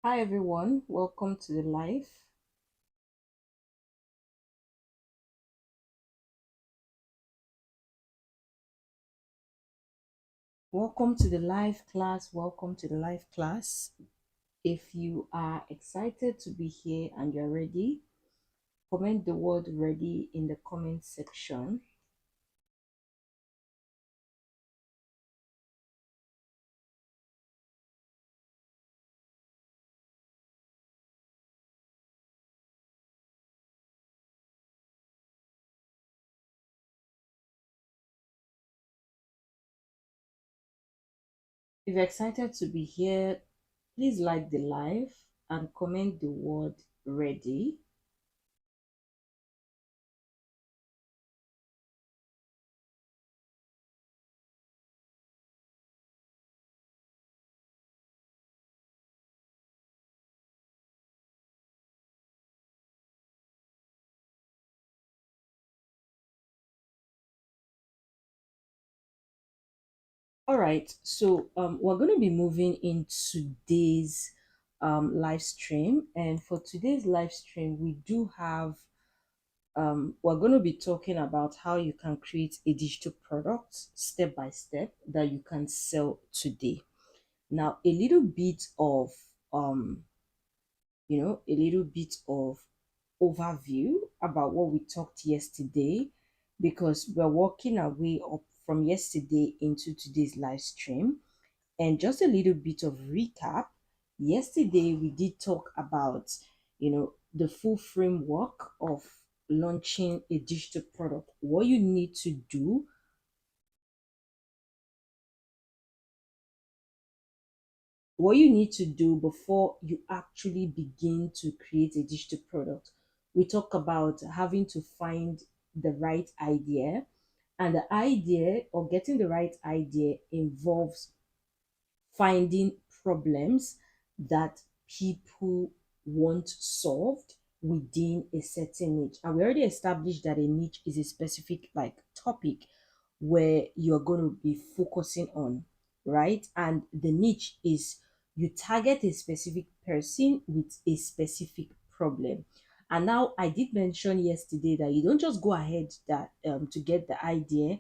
Hi everyone, welcome to the live. Welcome to the live class. Welcome to the live class. If you are excited to be here and you're ready, comment the word ready in the comment section. If you're excited to be here, please like the live and comment the word ready. All right, so we're going to be moving in today's live stream, and for today's live stream, we do have we're going to be talking about how you can create a digital product step by step that you can sell today. Now, a little bit of um, a little bit of overview about what we talked yesterday, because we're working our way up from yesterday into today's live stream. And just a little bit of recap. Yesterday we did talk about, the full framework of launching a digital product. What you need to do before you actually begin to create a digital product. We talk about having to find the right idea, and the idea or getting the right idea involves finding problems that people want solved within a certain niche. And we already established that a niche is a specific like topic where you're going to be focusing on, right? And the niche is you target a specific person with a specific problem. And now I did mention yesterday that you don't just go ahead that to get the idea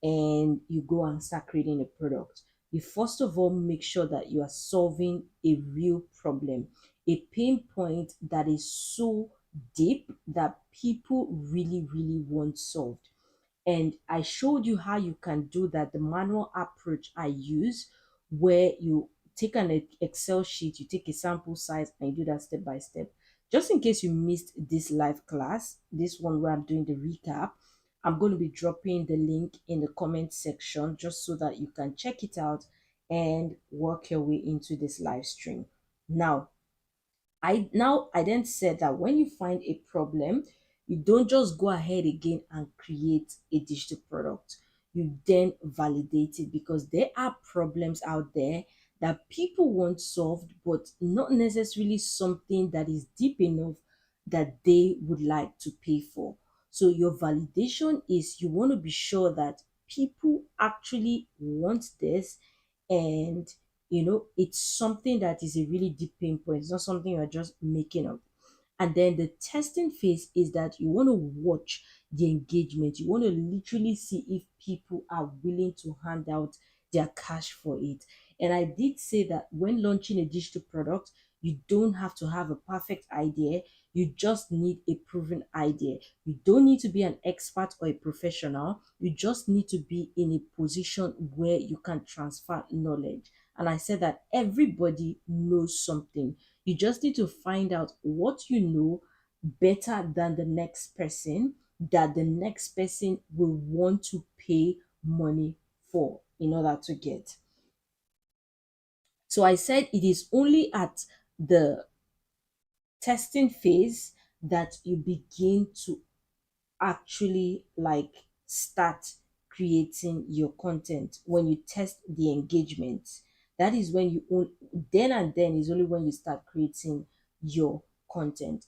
and you go and start creating a product. You first of all make sure that you are solving a real problem, a pain point that is so deep that people really, really want solved. And I showed you how you can do that, the manual approach I use, where you take an Excel sheet, you take a sample size, and you do that step by step. Just in case you missed this live class, this one where I'm doing the recap, I'm going to be dropping the link in the comment section just so that you can check it out and work your way into this live stream. I then said that when you find a problem, you don't just go ahead again and create a digital product. You then validate it, because there are problems out there that people want solved, but not necessarily something that is deep enough that they would like to pay for. So your validation is you want to be sure that people actually want this, and it's something that is a really deep pain point. It's not something you're just making up. And then the testing phase is that you want to watch the engagement. You want to literally see if people are willing to hand out their cash for it. And I did say that when launching a digital product, you don't have to have a perfect idea. You just need a proven idea. You don't need to be an expert or a professional. You just need to be in a position where you can transfer knowledge. And I said that everybody knows something. You just need to find out what you know better than the next person, that the next person will want to pay money for in order to get. So I said it is only at the testing phase that you begin to actually like start creating your content. When you test the engagement, that is when you own, then and then is only when you start creating your content,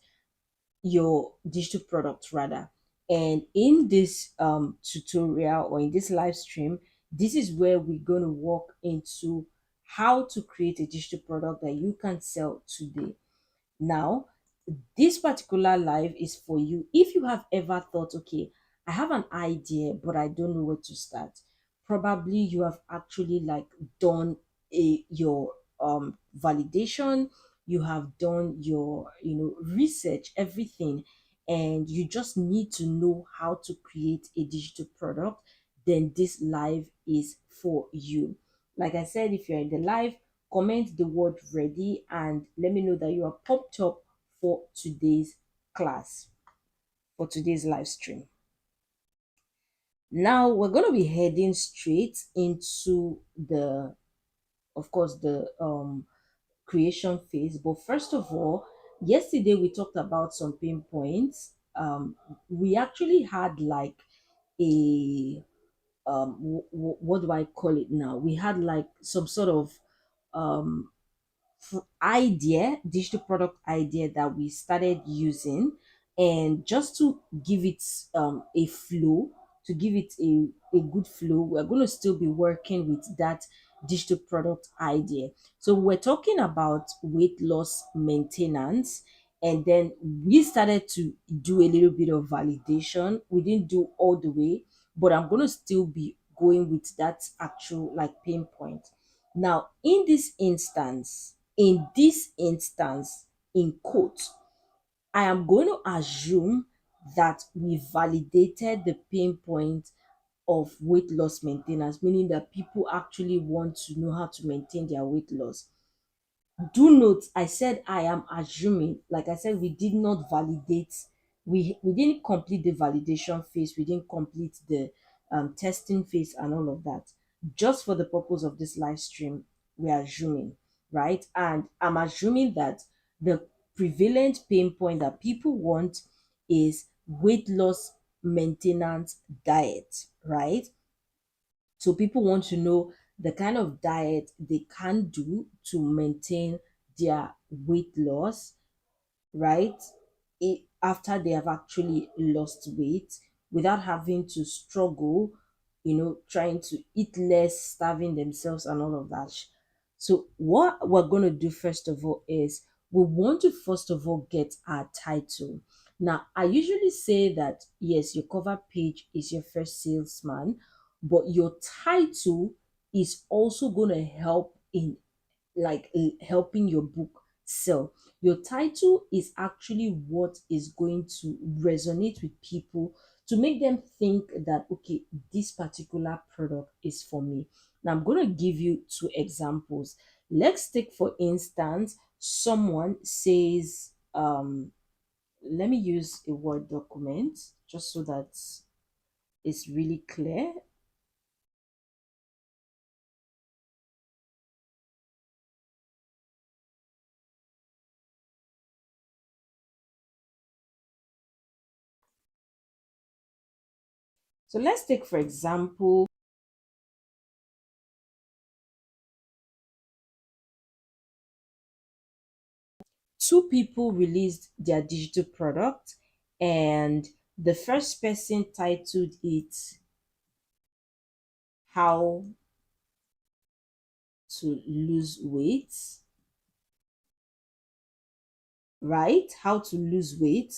your digital product rather. And in this tutorial or in this live stream, this is where we're going to walk into how to create a digital product that you can sell today. Now, this particular live is for you if you have ever thought, okay, I have an idea, but I don't know where to start. Probably you have actually like done your validation, you have done your research, everything, and you just need to know how to create a digital product. Then this live is for you. Like I said, if you're in the live, comment the word ready and let me know that you are popped up for today's class, for today's live stream. Now we're going to be heading straight into the, of course, the creation phase. But first of all, yesterday we talked about some pain points. We actually had like a what do I call it now? We had like some sort of um idea, digital product idea that we started using, and just to give it a flow, to give it a good flow, we're going to still be working with that digital product idea. So we're talking about weight loss maintenance, and then we started to do a little bit of validation. We didn't do all the way, but I'm going to still be going with that actual like pain point. Now, in this instance, in quote, I am going to assume that we validated the pain point of weight loss maintenance, meaning that people actually want to know how to maintain their weight loss. Do note, I said I am assuming, like I said, we did not validate, we didn't complete the validation phase, we didn't complete the testing phase and all of that. Just for the purpose of this live stream, we are assuming, right? And I'm assuming that the prevalent pain point that people want is weight loss maintenance diet, right? So people want to know the kind of diet they can do to maintain their weight loss, right? After they have actually lost weight without having to struggle, trying to eat less, starving themselves, and all of that. So, what we're going to do first of all is we want to first of all get our title. Now, I usually say that yes, your cover page is your first salesman, but your title is also going to help in helping your book sell. Your title is actually what is going to resonate with people to make them think that, okay, this particular product is for me. Now, I'm going to give you two examples. Let's take, for instance, someone says, let me use a Word document just so that it's really clear. So let's take, for example, two people released their digital product, and the first person titled it How to Lose Weight, right? How to lose weight.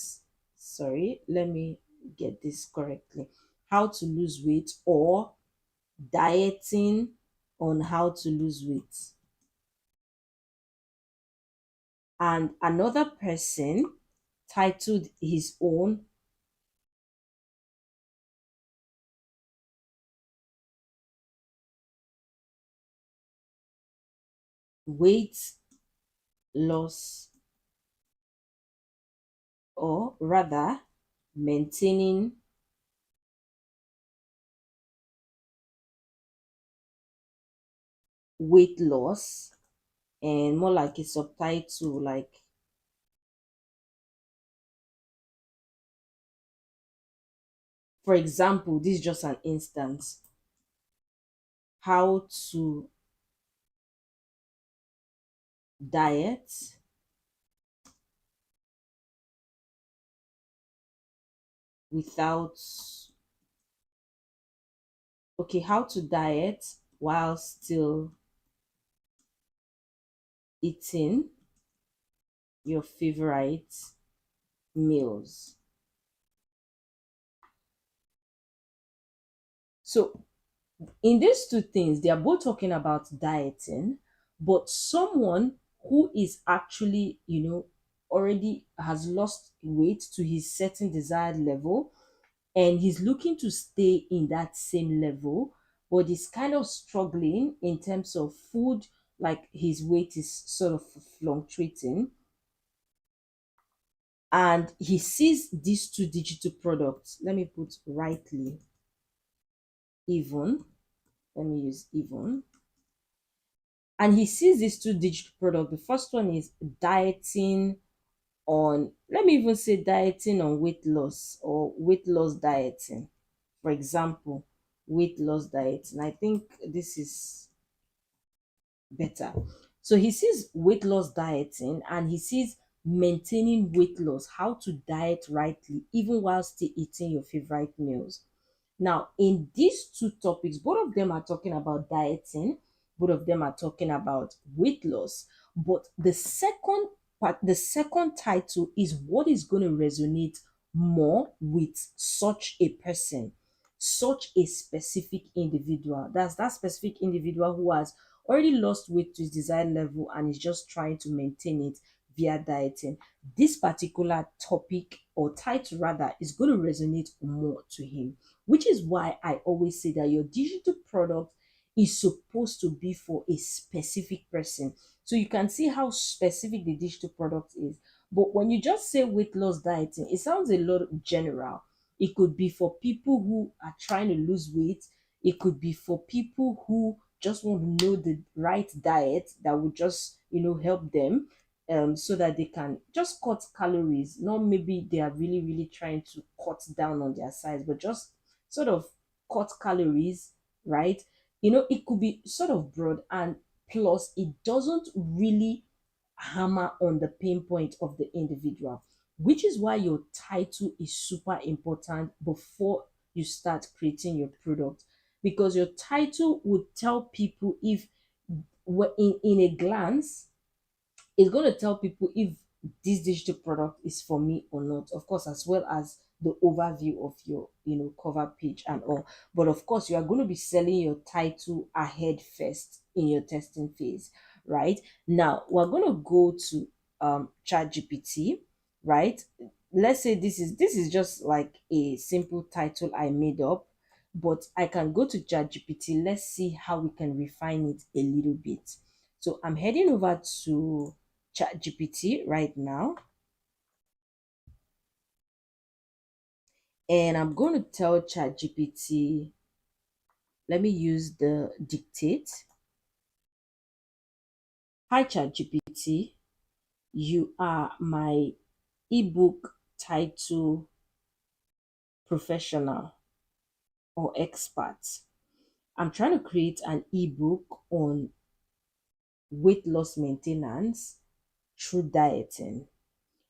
Sorry, let me get this correctly. How to lose weight, or dieting on how to lose weight. And another person titled his own Weight Loss, or rather maintaining weight loss, and more like a subtitle like, for example, this is just an instance, how to diet without, okay, how to diet while still eating your favorite meals. So in these two things, they are both talking about dieting, but someone who is actually, already has lost weight to his certain desired level, and he's looking to stay in that same level, but he's kind of struggling in terms of food, like his weight is sort of fluctuating. And he sees these two digital products. Let me put rightly even. Let me use even. And he sees these two digital products. The first one is dieting on, let me even say dieting on weight loss, or weight loss dieting. For example, weight loss dieting. I think this is better. So he sees weight loss dieting, and he sees maintaining weight loss, how to diet rightly, even while still eating your favorite meals. Now, in these two topics, both of them are talking about dieting, both of them are talking about weight loss. But the second part, the second title is what is going to resonate more with such a person, such a specific individual. That's that specific individual who has already lost weight to his desired level and is just trying to maintain it via dieting. This particular topic, or title rather, is going to resonate more to him, which is why I always say that your digital product is supposed to be for a specific person. So you can see how specific the digital product is. But when you just say weight loss dieting, it sounds a lot general. It could be for people who are trying to lose weight. It could be for people who just want to know the right diet that would just, help them, so that they can just cut calories. Not maybe they are really, really trying to cut down on their size, but just sort of cut calories, right? It could be sort of broad, and plus it doesn't really hammer on the pain point of the individual, which is why your title is super important before you start creating your product, because your title would tell people if, in a glance, it's going to tell people if this digital product is for me or not, of course, as well as the overview of your, cover page and all. But of course, you are going to be selling your title ahead first in your testing phase. Right now, we're going to go to chat gpt. Right, let's say this is just like a simple title I made up, but I can go to chat gpt. Let's see how we can refine it a little bit. So I'm heading over to ChatGPT right now, and I'm going to tell ChatGPT, let me use the dictate. Hi ChatGPT, you are my ebook title professional or expert. I'm trying to create an ebook on weight loss maintenance through dieting,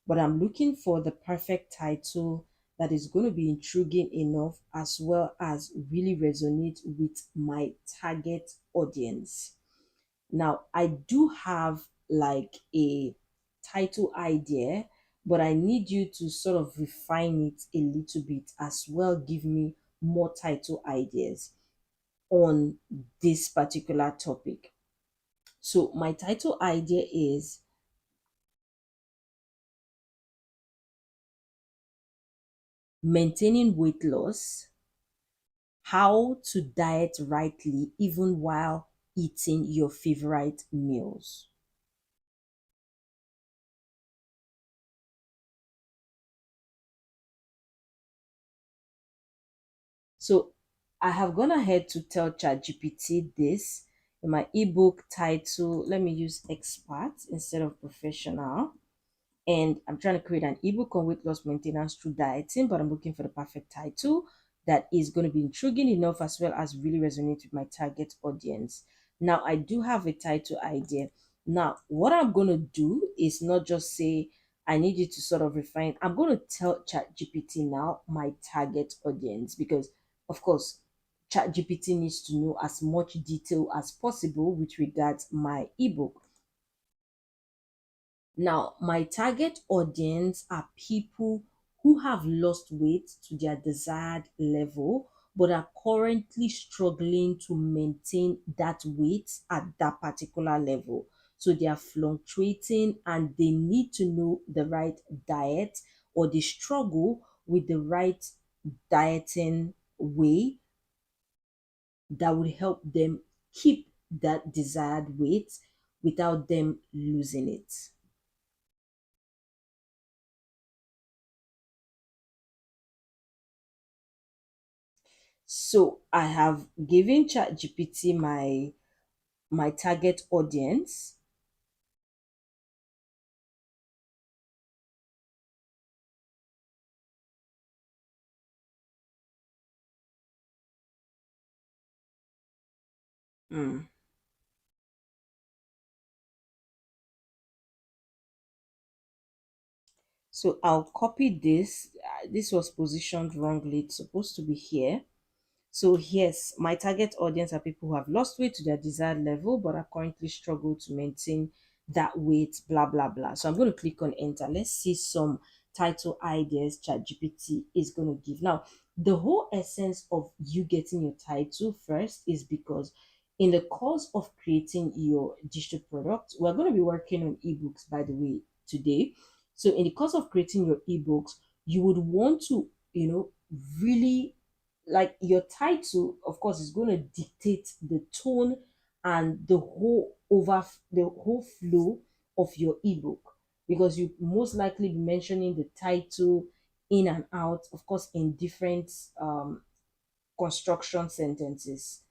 but I'm looking for the perfect title that is going to be intriguing enough, as well as really resonate with my target audience. Now, I do have like a title idea, but I need you to sort of refine it a little bit as well. Give me more title ideas on this particular topic. So, my title idea is maintaining weight loss, how to diet rightly even while eating your favorite meals. So I have gone ahead to tell ChatGPT this in my ebook title. Let me use expert instead of professional. And I'm trying to create an ebook on weight loss maintenance through dieting, but I'm looking for the perfect title that is going to be intriguing enough, as well as really resonate with my target audience. Now, I do have a title idea. Now, what I'm going to do is not just say, I need you to sort of refine. I'm going to tell ChatGPT now my target audience, because, of course, ChatGPT needs to know as much detail as possible with regards my ebook. Now, my target audience are people who have lost weight to their desired level but are currently struggling to maintain that weight at that particular level. So they are fluctuating and they need to know the right diet, or they struggle with the right dieting way that would help them keep that desired weight without them losing it. So I have given ChatGPT my target audience. Mm. So I'll copy this. This was positioned wrongly. It's supposed to be here. So yes, my target audience are people who have lost weight to their desired level but are currently struggle to maintain that weight, blah blah blah. So I'm going to click on enter. Let's see some title ideas ChatGPT is going to give. Now, the whole essence of you getting your title first is because in the course of creating your digital product, we're going to be working on ebooks, by the way, today. So in the course of creating your ebooks, you would want to, really, like, your title of course is going to dictate the tone and the whole flow of your ebook, because you most likely be mentioning the title in and out, of course, in different construction sentences,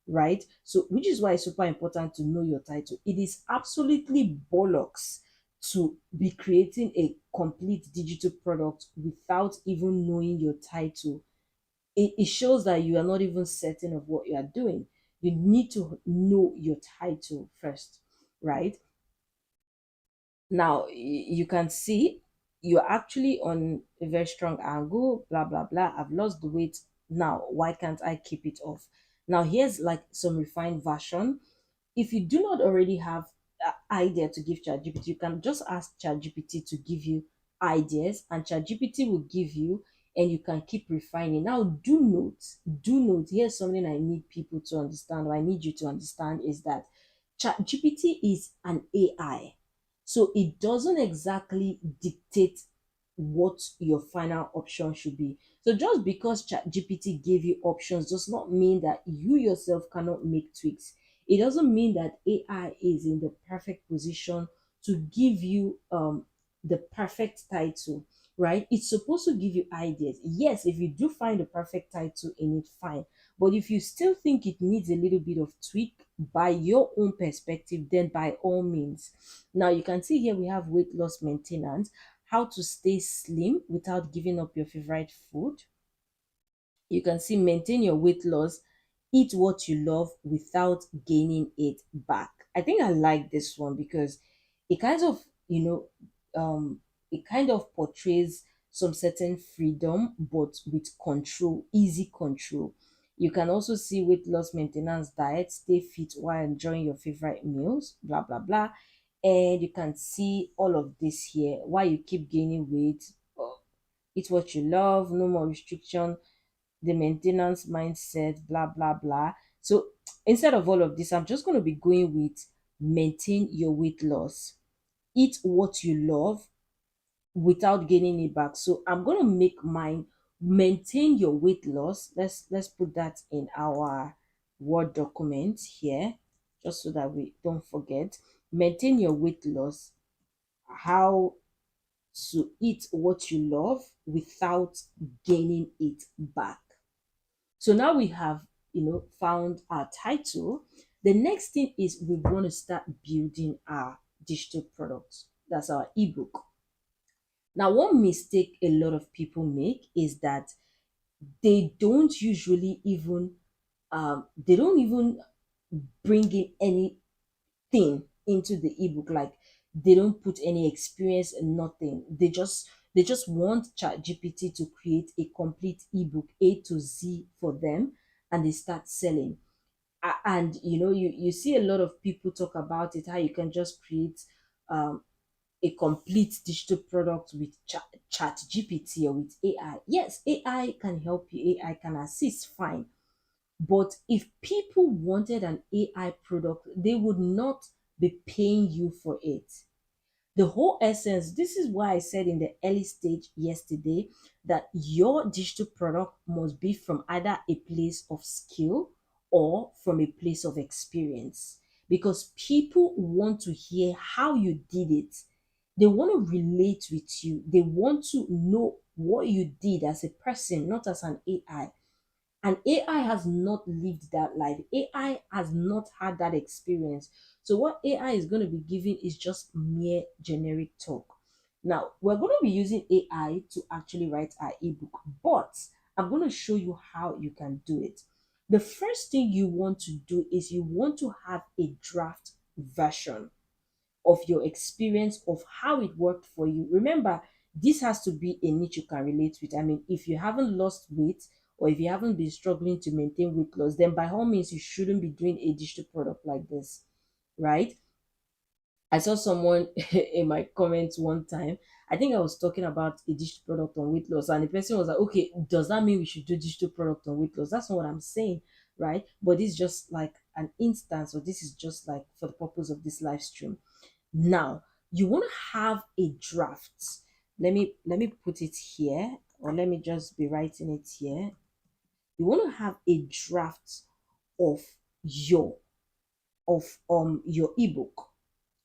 right? So which is why it's super important to know your title. It is absolutely bollocks to be creating a complete digital product without even knowing your title. It shows that you are not even certain of what you are doing. You need to know your title first, right? Now you can see you're actually on a very strong angle, blah blah blah. I've lost the weight. Now why can't I keep it off? Now here's like some refined version. If you do not already have an idea to give ChatGPT, you can just ask ChatGPT to give you ideas, and ChatGPT will give you, and you can keep refining. Now, do note. Here's something I need people to understand, or I need you to understand, is that ChatGPT is an AI, so it doesn't exactly dictate what your final option should be. So just because ChatGPT gave you options does not mean that you yourself cannot make tweaks. It doesn't mean that AI is in the perfect position to give you the perfect title, right? It's supposed to give you ideas. Yes, if you do find the perfect title in it, fine. But if you still think it needs a little bit of tweak by your own perspective, then by all means. Now you can see here we have weight loss maintenance, how to stay slim without giving up your favorite food. You can see maintain your weight loss, eat what you love without gaining it back. I think I like this one because it kind of, it kind of portrays some certain freedom but with control, easy control. You can also see weight loss maintenance diet, stay fit while enjoying your favorite meals, blah blah blah. And you can see all of this here. Why you keep gaining weight, eat what you love, no more restriction, the maintenance mindset, blah, blah, blah. So instead of all of this, I'm just going to be going with maintain your weight loss, eat what you love without gaining it back. So I'm going to make mine maintain your weight loss. Let's put that in our Word document here, just so that we don't forget. Maintain your weight loss, how to eat what you love without gaining it back. So now we have, found our title. The next thing is we want to start building our digital products. That's our ebook. Now, one mistake a lot of people make is that they don't usually even they don't even bring in anything into the ebook. Like, they don't put any experience and nothing. They just want chat gpt to create a complete ebook A to Z for them, and they start selling. And you see a lot of people talk about it, how you can just create a complete digital product with chat GPT or with AI. Yes, AI can help you, AI can assist, fine. But if people wanted an AI product, they would not be paying you for it. The whole essence, this is why I said in the early stage yesterday that your digital product must be from either a place of skill or from a place of experience, because people want to hear how you did it. They want to relate with you, they want to know what you did as a person, not as an AI. And AI has not lived that life. AI has not had that experience. So what AI is going to be giving is just mere generic talk. Now, we're going to be using AI to actually write our ebook, but I'm going to show you how you can do it. The first thing you want to do is you want to have a draft version of your experience of how it worked for you. Remember, this has to be a niche you can relate with. I mean, if you haven't lost weight or if you haven't been struggling to maintain weight loss, then by all means, you shouldn't be doing a digital product like this, right? I saw someone in my comments one time. I think I was talking about a digital product on weight loss, and the person was like, "Okay, does that mean we should do digital product on weight loss?" That's not what I'm saying, right? But this is just like an instance, or this is just like for the purpose of this live stream. Now, you want to have a draft. Let me put it here, or let me just be writing it here. You want to have a draft of your your ebook,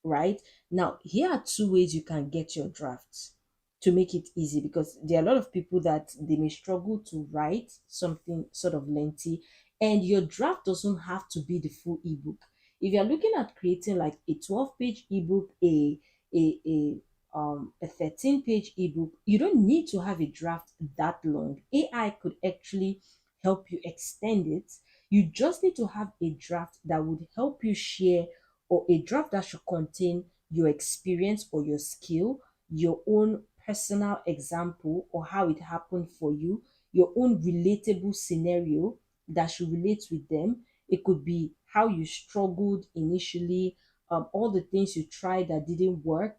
right? Now, here are two ways you can get your drafts to make it easy, because there are a lot of people that they may struggle to write something sort of lengthy, and your draft doesn't have to be the full ebook. If you're looking at creating like a 12-page ebook, a 13-page ebook, you don't need to have a draft that long. AI could actually help you extend it. You just need to have a draft that would help you share, or a draft that should contain your experience or your skill, your own personal example or how it happened for you, your own relatable scenario that should relate with them. It could be how you struggled initially, all the things you tried that didn't work,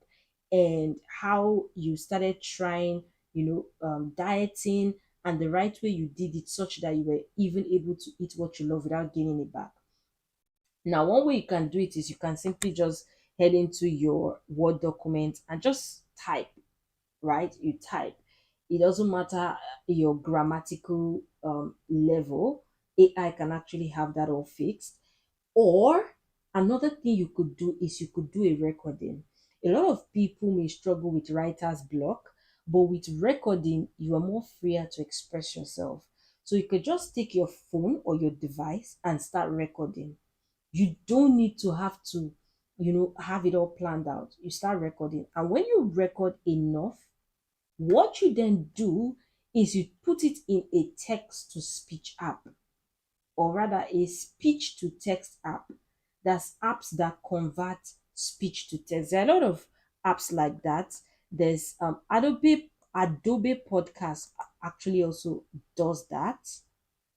and how you started trying, dieting, and the right way you did it such that you were even able to eat what you love without gaining it back. Now, one way you can do it is you can simply just head into your Word document and just type, right? You type. It doesn't matter your grammatical level, AI can actually have that all fixed. Or another thing you could do is you could do a recording. A lot of people may struggle with writer's block, but with recording, you are more freer to express yourself. So you could just take your phone or your device and start recording. You don't need to have to, have it all planned out. You start recording. And when you record enough, what you then do is you put it in a text to speech app, or rather a speech to text app. That's apps that convert speech to text. There are a lot of apps like that. There's Adobe Podcast actually also does that,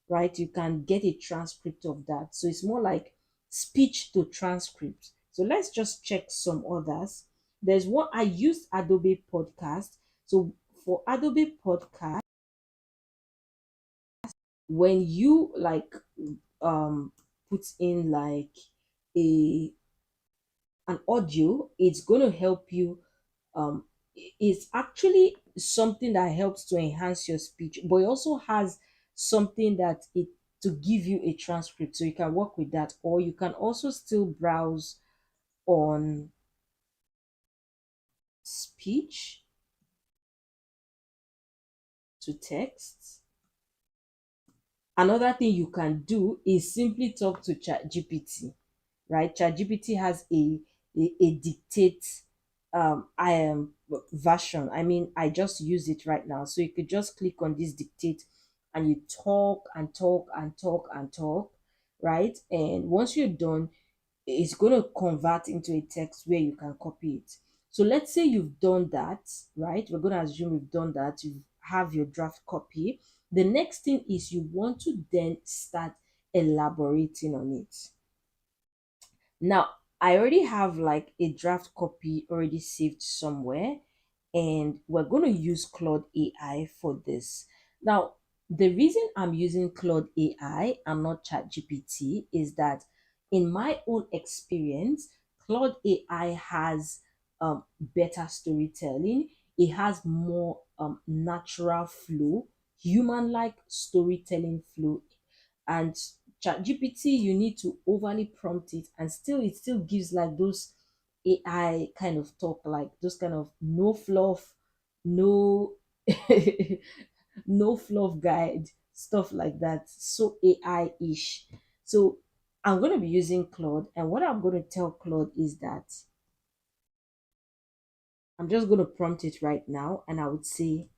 right? You can get a transcript of that. So it's more like speech to transcript. So let's just check some others. There's one I used Adobe Podcast. So for Adobe Podcast, when you like um put in like a an audio, it's going to help you. It's actually something that helps to enhance your speech, but it also has something that it to give you a transcript, so you can work with that, or you can also still browse on speech to text. Another thing you can do is simply talk to ChatGPT, right? ChatGPT has a dictate I am version. I mean, I just use it right now. So you could just click on this dictate and you talk and talk and talk and talk, right? And once you're done, it's going to convert into a text where you can copy it. So let's say you've done that, right? We're going to assume you've done that. You have your draft copy. The next thing is you want to then start elaborating on it. Now, I already have like a draft copy already saved somewhere, and we're going to use Claude AI for this. Now, the reason I'm using Claude AI and not ChatGPT is that in my own experience, Claude AI has better storytelling. It has more natural flow, human-like storytelling flow, and ChatGPT, you need to overly prompt it, and still it still gives like those AI kind of talk, like those kind of no fluff, no no fluff guide, stuff like that. So AI-ish. So I'm gonna be using Claude, and what I'm gonna tell Claude is that I'm just gonna prompt it right now, and I would say,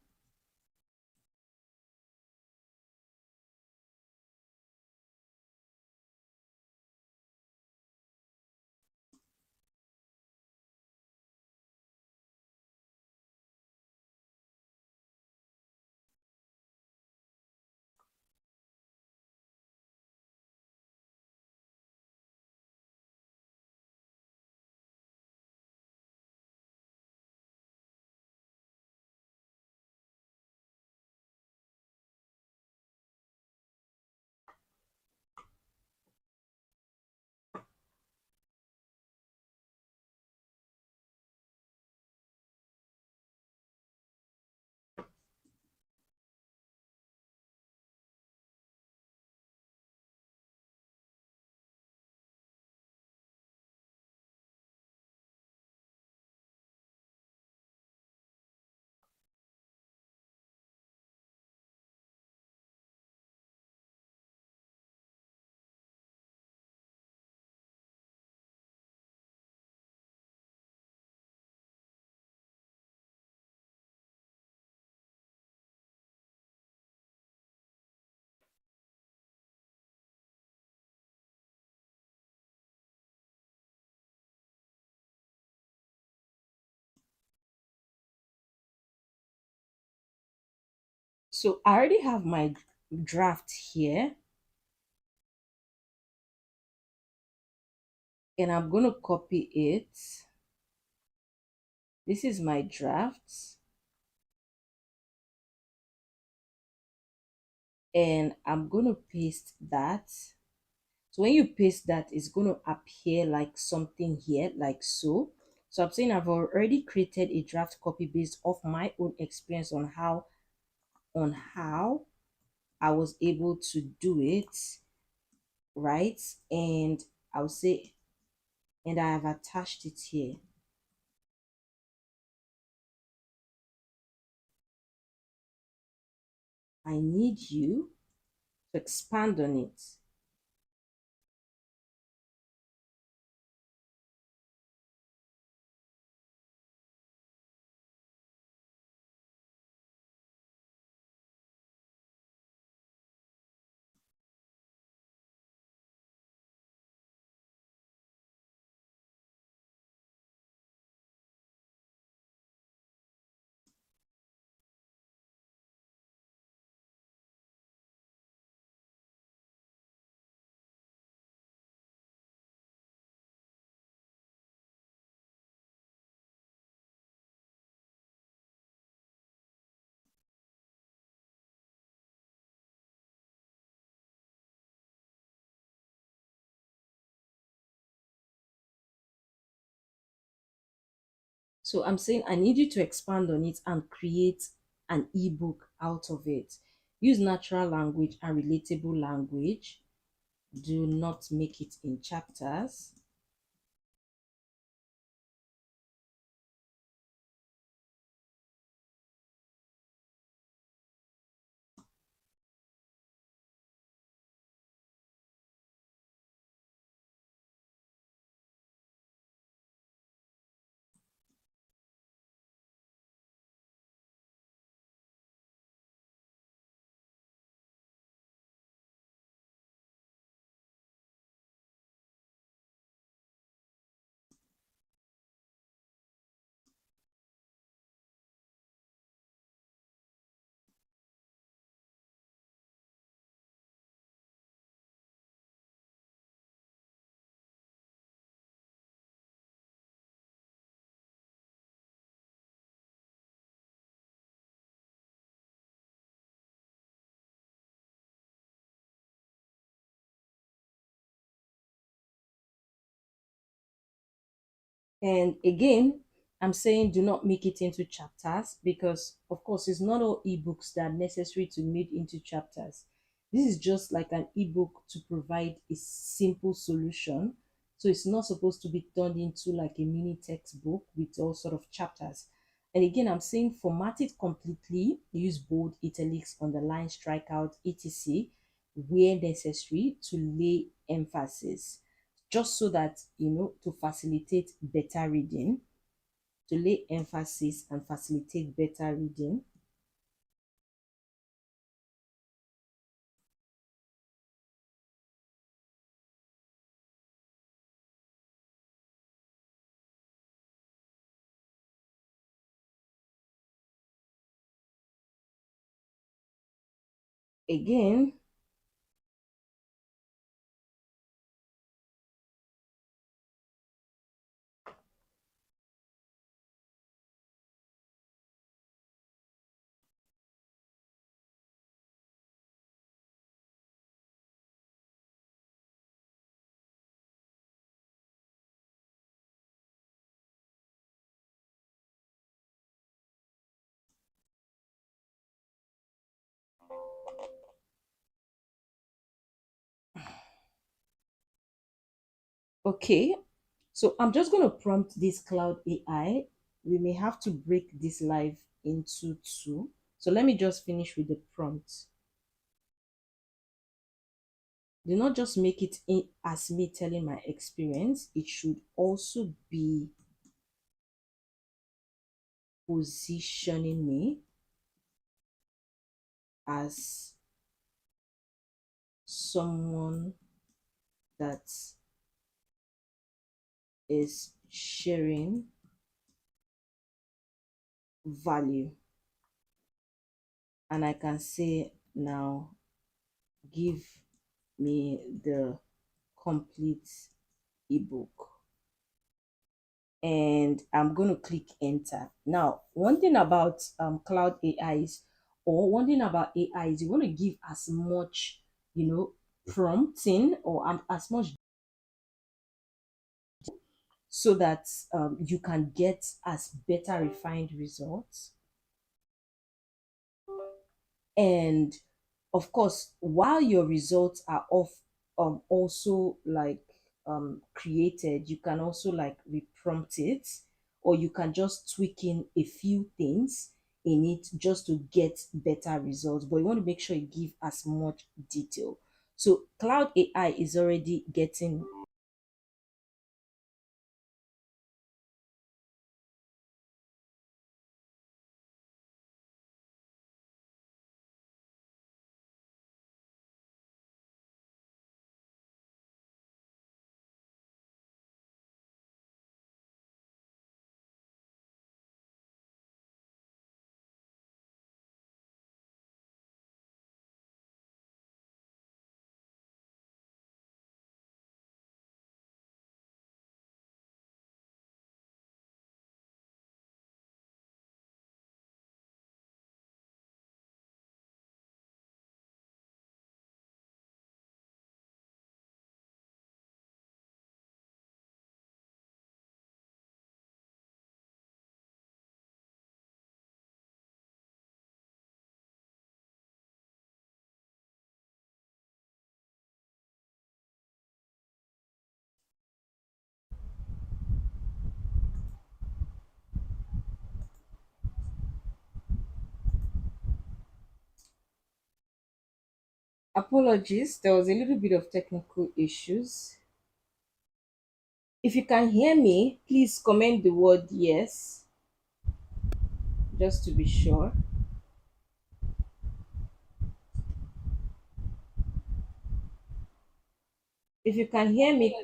so I already have my draft here, and I'm gonna copy it. This is my draft, and I'm gonna paste that. So when you paste that, it's gonna appear like something here, like so. So I'm saying I've already created a draft copy based off my own experience on how I was able to do it, right? And I'll say, and I have attached it here. I need you to expand on it. So I'm saying I need you to expand on it and create an ebook out of it. Use natural language and relatable language. Do not make it in chapters. And again, I'm saying do not make it into chapters because, of course, it's not all ebooks that are necessary to make into chapters. This is just like an ebook to provide a simple solution. So it's not supposed to be turned into like a mini textbook with all sort of chapters. And again, I'm saying format it completely, use bold, italics, underline, strikeout, etc. where necessary to lay emphasis just so that to facilitate better reading, to lay emphasis and facilitate better reading. Again, okay, so I'm just going to prompt this cloud AI. We may have to break this live into two, so let me just finish with the prompt. Do not just make it in as me telling my experience, it should also be positioning me as someone that is sharing value. And I can say now, give me the complete ebook. And I'm going to click enter. Now, one thing about cloud AIs, or one thing about AI is you want to give as much, prompting or as much so that you can get as better refined results. And of course, while your results are also like created, you can also like reprompt it, or you can just tweak in a few things in it just to get better results. But you want to make sure you give as much detail. So cloud AI is already getting. Apologies, there was a little bit of technical issues. If you can hear me, please comment the word yes, just to be sure. If you can hear me,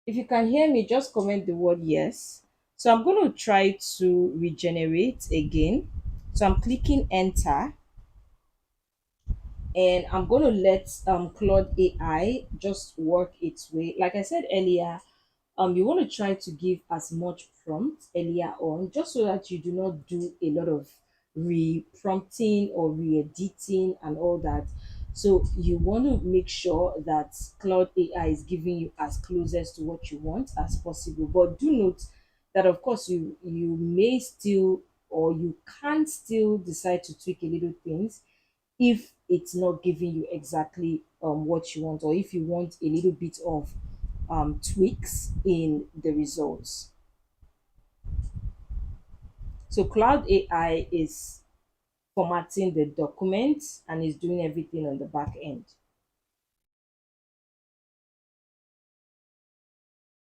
if you can hear me, just comment the word yes. So I'm going to try to regenerate again. So I'm clicking enter and I'm going to let Claude AI just work its way. Like I said earlier, you want to try to give as much prompt earlier on just so that you do not do a lot of re-prompting or re-editing and all that. So you want to make sure that cloud AI is giving you as closest to what you want as possible. But do note that of course you may still, or you can still decide to tweak a little things if it's not giving you exactly what you want, or if you want a little bit of tweaks in the results. So cloud AI is formatting the document and is doing everything on the back end.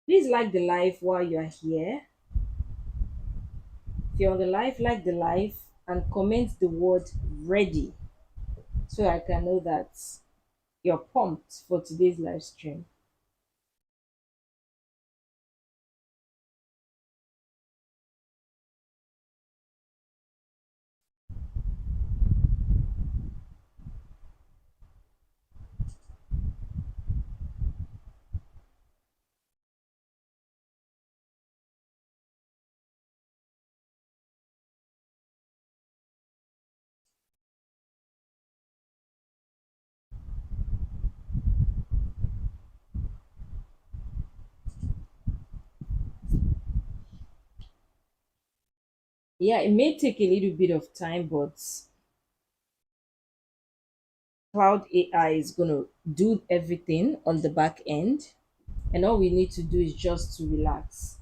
Please like the live while you are here. If you're on the live, like the live and comment the word ready so I can know that you're pumped for today's live stream. Yeah, it may take a little bit of time, but cloud AI is going to do everything on the back end. And all we need to do is just to relax.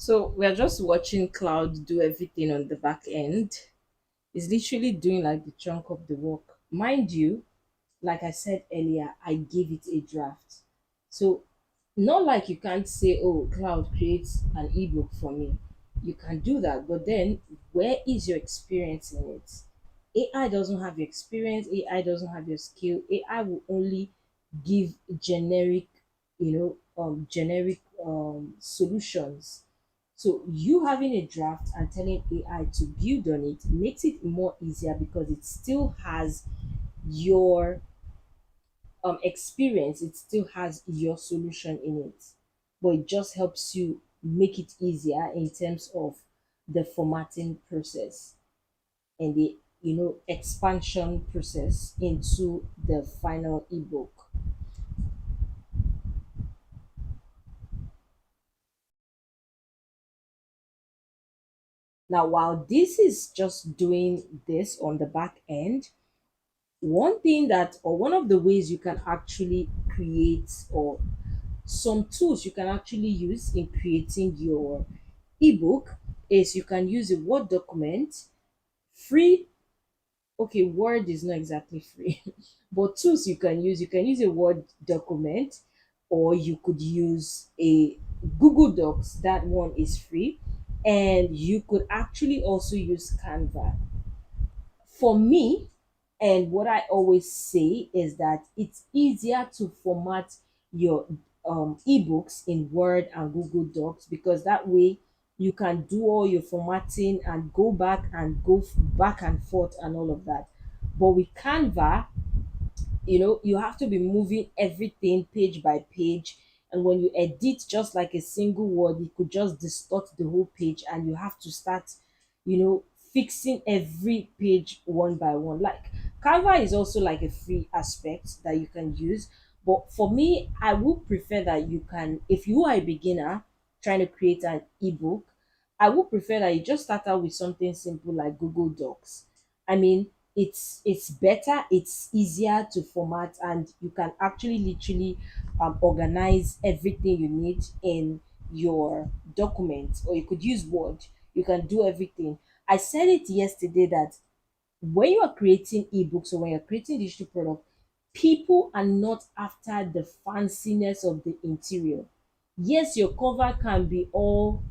So we're just watching Cloud do everything on the back end. It's literally doing like the chunk of the work. Mind you, like I said earlier, I gave it a draft. So not like you can't say, oh, Cloud creates an ebook for me. You can do that, but then where is your experience in it? AI doesn't have your experience, AI doesn't have your skill. AI will only give generic, generic solutions. So you having a draft and telling AI to build on it makes it more easier because it still has your experience, it still has your solution in it, but it just helps you make it easier in terms of the formatting process and the expansion process into the final ebook. Now while this is just doing this on the back end, one thing that, or one of the ways you can actually create, or some tools you can actually use in creating your ebook, is you can use a Word document. Free, okay, Word is not exactly free, but tools you can use a Word document, or you could use a Google Docs. That one is free. And you could actually also use Canva. For me, and what I always say is that it's easier to format your ebooks in Word and Google Docs, because that way you can do all your formatting and go back and back and forth and all of that. But with Canva, you have to be moving everything page by page, and when you edit just like a single word, it could just distort the whole page, and you have to start you know fixing every page one by one. Like, Canva is also like a free aspect that you can use, but for me, I would prefer that you can, if you are a beginner trying to create an ebook, I would prefer that you just start out with something simple like Google Docs. I mean, it's better, it's easier to format, and you can actually literally organize everything you need in your document, or you could use Word. You can do everything. I said it yesterday that when you are creating ebooks, or when you're creating digital product, people are not after the fanciness of the interior. Yes, your cover can be all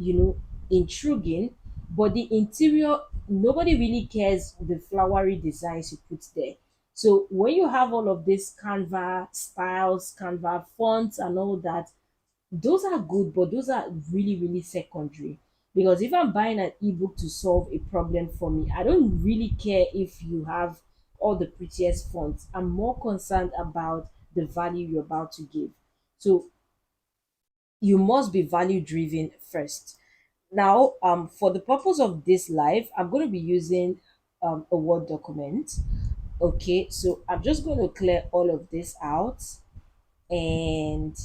intriguing, but the interior, nobody really cares the flowery designs you put there. So when you have all of this Canva styles, Canva fonts and all that, those are good, but those are really, really secondary. Because if I'm buying an ebook to solve a problem for me, I don't really care if you have all the prettiest fonts. I'm more concerned about the value you're about to give. So you must be value driven first. Now, for the purpose of this live, I'm going to be using a Word document. Okay, so I'm just going to clear all of this out, and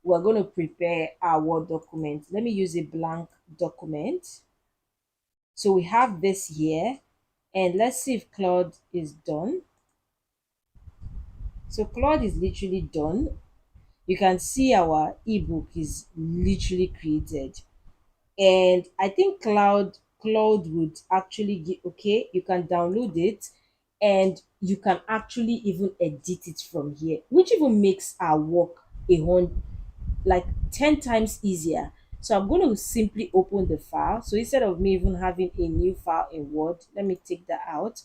we're going to prepare our Word document. Let me use a blank document. So we have this here, and let's see if Claude is done. So Claude is literally done. You can see our ebook is literally created. And I think Claude would actually give, okay, you can download it, and you can actually even edit it from here, which even makes our work a whole like 10 times easier. So I'm going to simply open the file. So instead of me even having a new file in Word, let me take that out.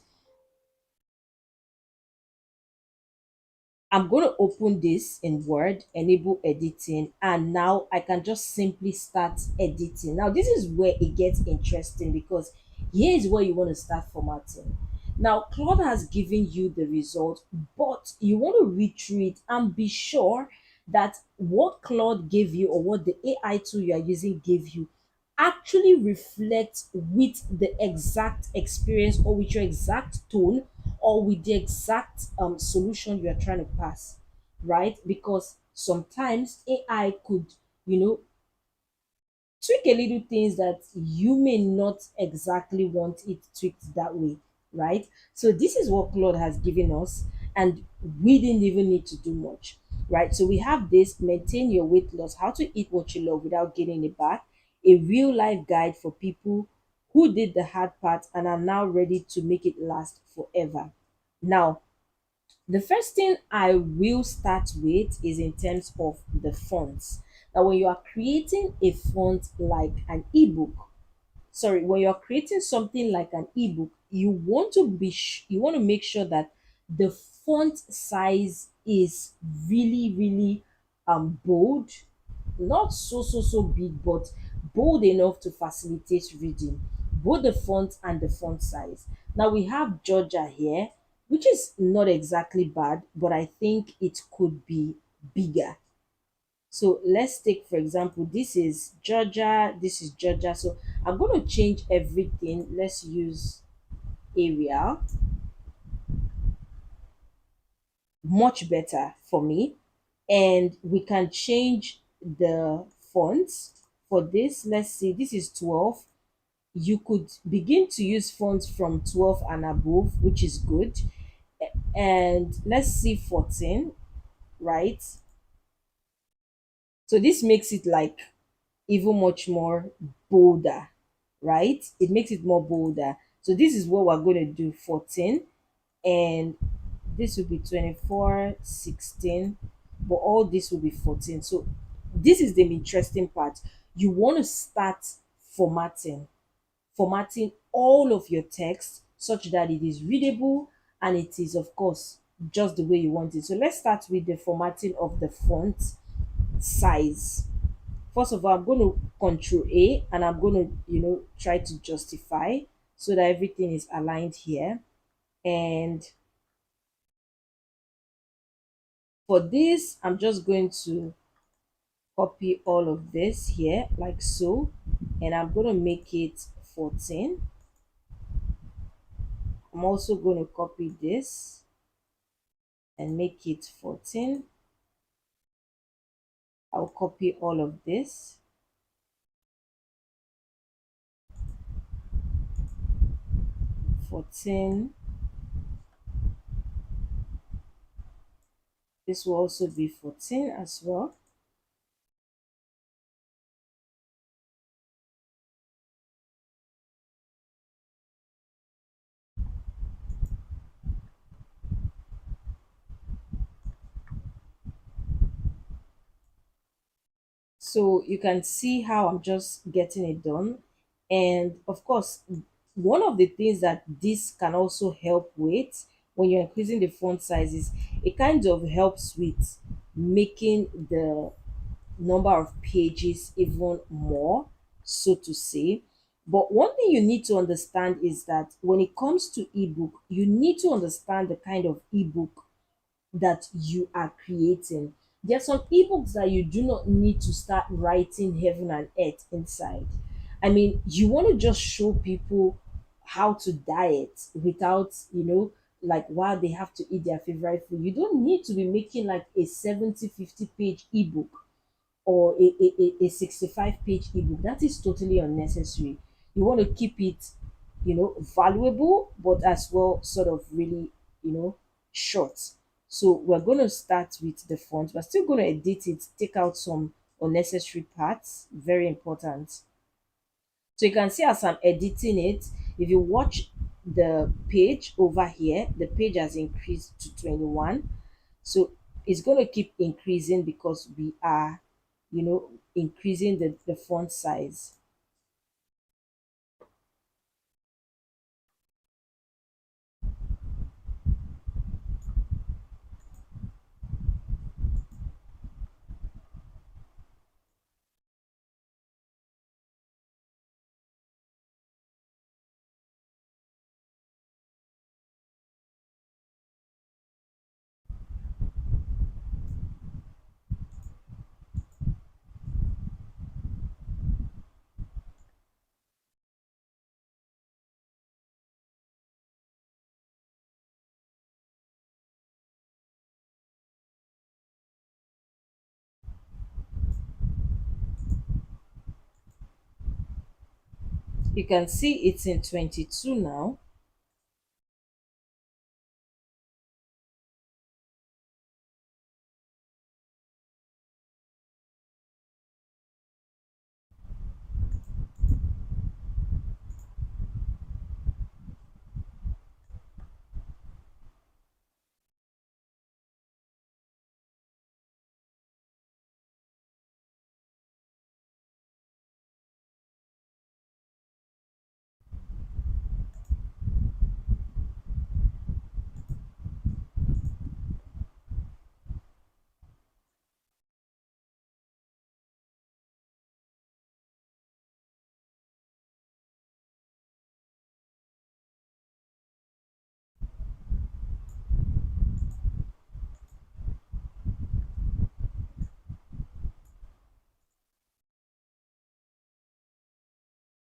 I'm going to open this in Word, enable editing, and now I can just simply start editing. Now, this is where it gets interesting, because here is where you want to start formatting. Now, Claude has given you the result, but you want to read through it and be sure that what Claude gave you, or what the AI tool you are using gave you, actually reflects with the exact experience, or with your exact tone, or with the exact solution you are trying to pass, right? Because sometimes AI could, you know, tweak a little things that you may not exactly want it tweaked that way, right? So this is what Claude has given us, and we didn't even need to do much. right? So we have this: maintain your weight loss, how to eat what you love without getting it back, a real life guide for people who did the hard part and are now ready to make it last forever. Now, the first thing I will start with is in terms of the fonts. Now, when you are creating a font like an ebook, sorry, when you're creating something like an ebook, you want to make sure that the font size is really, really bold, not so big, but bold enough to facilitate reading, both the font and the font size. Now we have Georgia here, which is not exactly bad, but I think it could be bigger. So let's take, for example, this is Georgia, this is Georgia. So I'm going to change everything. Let's use Arial, much better for me. And we can change the fonts for this. Let's see, this is 12. You could begin to use fonts from 12 and above, which is good. And let's see 14, right? So this makes it like even much more bolder, right? It makes it more bolder. So this is what we're going to do: 14, and this will be 24, 16, but all this will be 14. So this is the interesting part. You want to start formatting all of your text such that it is readable and it is, of course, just the way you want it. So let's start with the formatting of the font size. First of all, I'm going to control A, and I'm going to, try to justify so that everything is aligned here. And for this, I'm just going to copy all of this here like so, and I'm going to make it 14. I'm also going to copy this and make it 14. I'll copy all of this, 14. This will also be 14 as well. So you can see how I'm just getting it done. And of course, one of the things that this can also help with when you're increasing the font sizes, it kind of helps with making the number of pages even more, so to say. But one thing you need to understand is that when it comes to ebook, you need to understand the kind of ebook that you are creating. There are some ebooks that you do not need to start writing heaven and earth inside. I mean, you want to just show people how to diet without, like while they have to eat their favorite food. You don't need to be making like a 70, 50 page ebook or a 65 page ebook. That is totally unnecessary. You want to keep it, valuable, but as well sort of really, short. So we're going to start with the font. We're still going to edit it, take out some unnecessary parts, very important. So you can see as I'm editing it, if you watch the page over here, the page has increased to 21. So it's going to keep increasing because we are, increasing the font size. You can see it's in 22 now.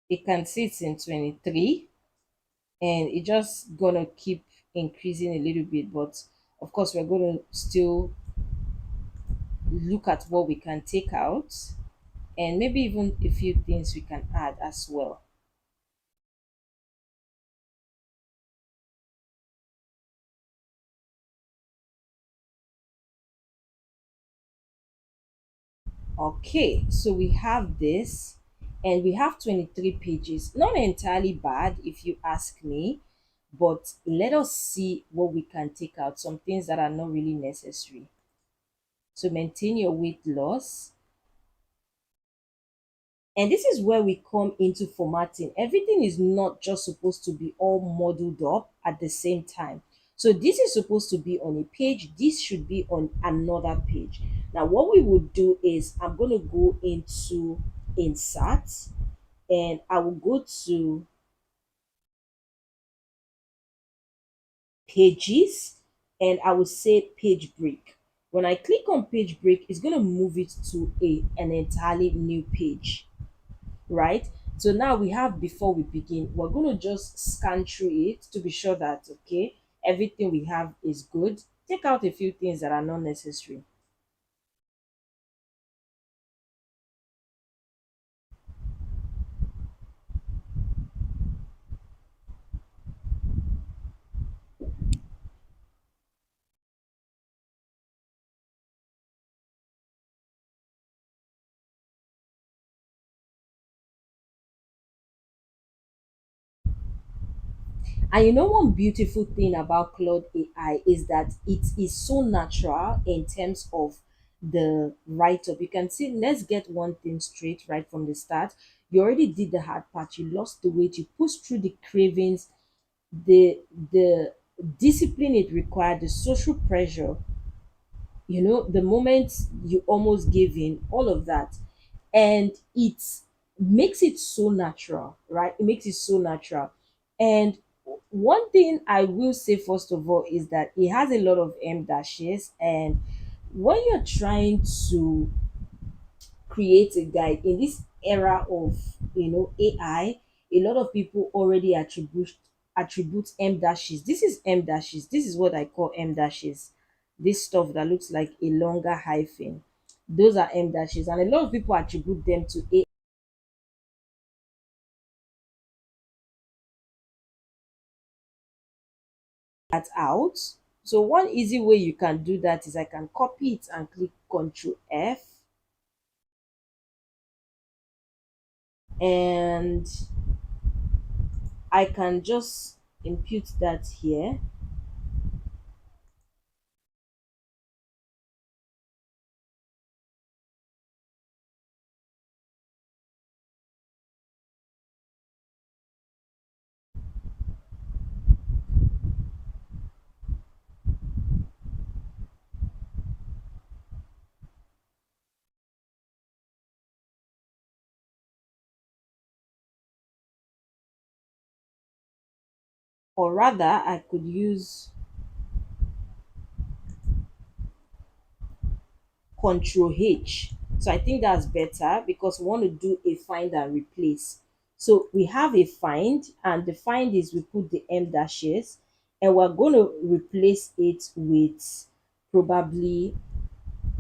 You can see it's in 23, and it just gonna keep increasing a little bit, but of course we're gonna still look at what we can take out, and maybe even a few things we can add as well. Okay, so we have this, and we have 23 pages. Not entirely bad if you ask me, but let us see what we can take out, some things that are not really necessary. So maintain your weight loss. And this is where we come into formatting. Everything is not just supposed to be all modeled up at the same time. So this is supposed to be on a page. This should be on another page. Now, what we would do is I'm going to go into insert, and I will go to pages, and I will say page break. When I click on page break, it's going to move it to an entirely new page, right? So now we have before we begin, we're going to just scan through it to be sure that, okay, everything we have is good. Take out a few things that are not necessary. And you know, one beautiful thing about Claude AI is that it is so natural in terms of the write up. You can see, let's get one thing straight right from the start. You already did the hard part, you lost the weight, you pushed through the cravings, the discipline it required, the social pressure, the moment you almost gave in, all of that. And it makes it so natural, right? It makes it so natural. And one thing I will say first of all is that it has a lot of M dashes, and when you're trying to create a guide in this era of AI, a lot of people already attribute M dashes. This is M dashes. This is what I call M dashes. This stuff that looks like a longer hyphen. Those are M dashes, and a lot of people attribute them to AI. That out. So one easy way you can do that is I can copy it and click Ctrl F, and I can just impute that here. Or rather, I could use Control H. So I think that's better because we want to do a find and replace. So we have a find, and the find is we put the M dashes, and we're going to replace it with probably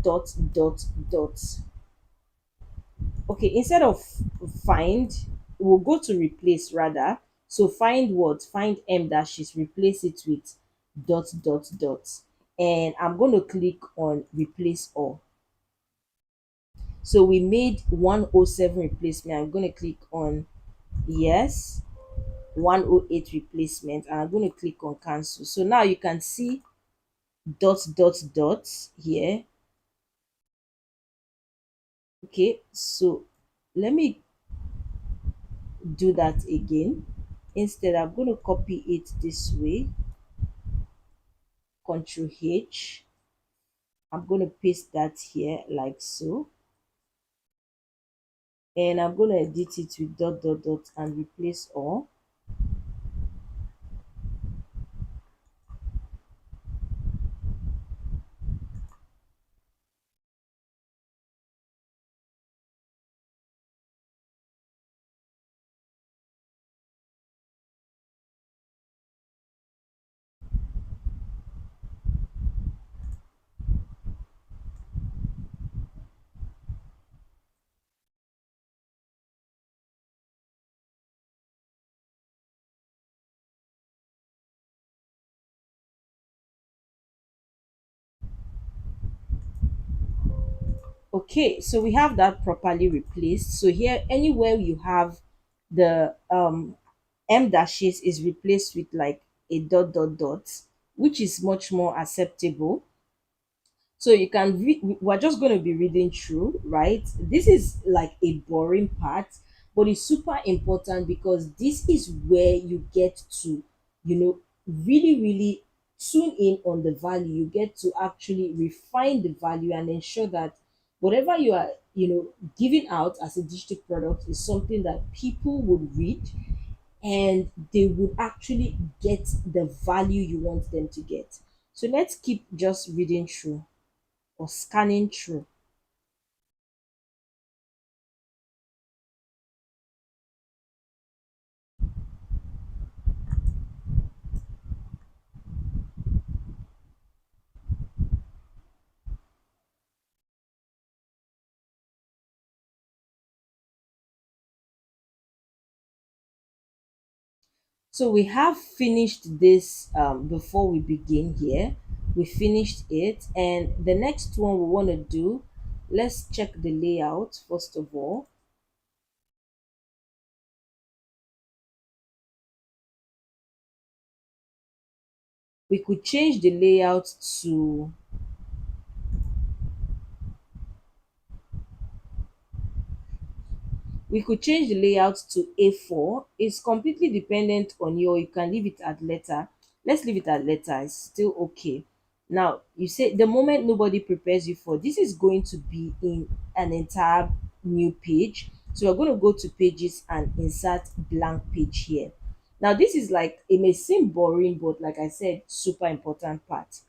dot dot dot. Okay, instead of find, we'll go to replace rather. So find what? Find M dashes, replace it with dot dot dot. And I'm going to click on replace all. So we made 107 replacement. I'm going to click on yes, 108 replacement, and I'm going to click on cancel. So now you can see dot dot dot here. Okay, so let me do that again. Instead, I'm going to copy it this way, Control H. I'm going to paste that here like so. And I'm going to edit it with dot dot dot and replace all. Okay, so we have that properly replaced. So here, anywhere you have the M dashes is replaced with like a dot dot dot, which is much more acceptable. So you can read, we're just going to be reading through, right? This is like a boring part, but it's super important because this is where you get to, really, really tune in on the value. You get to actually refine the value and ensure that whatever you are, giving out as a digital product is something that people would read and they would actually get the value you want them to get. So let's keep just reading through or scanning through. So we have finished this before we begin here. We finished it, and the next one we want to do, let's check the layout first of all. We could change the layout to we could change the layout to A4. It's completely dependent on you, or you can leave it at letter. Let's leave it at letter. It's still okay. Now, you say the moment nobody prepares you for this is going to be in an entire new page. So we're going to go to pages and insert blank page here. Now, this is like, it may seem boring, but like I said, super important part.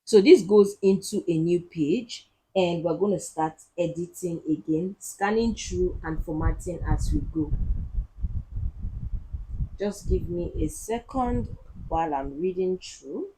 So this goes into a new page and we're going to start editing again, scanning through and formatting as we go. Just give me a second while I'm reading through.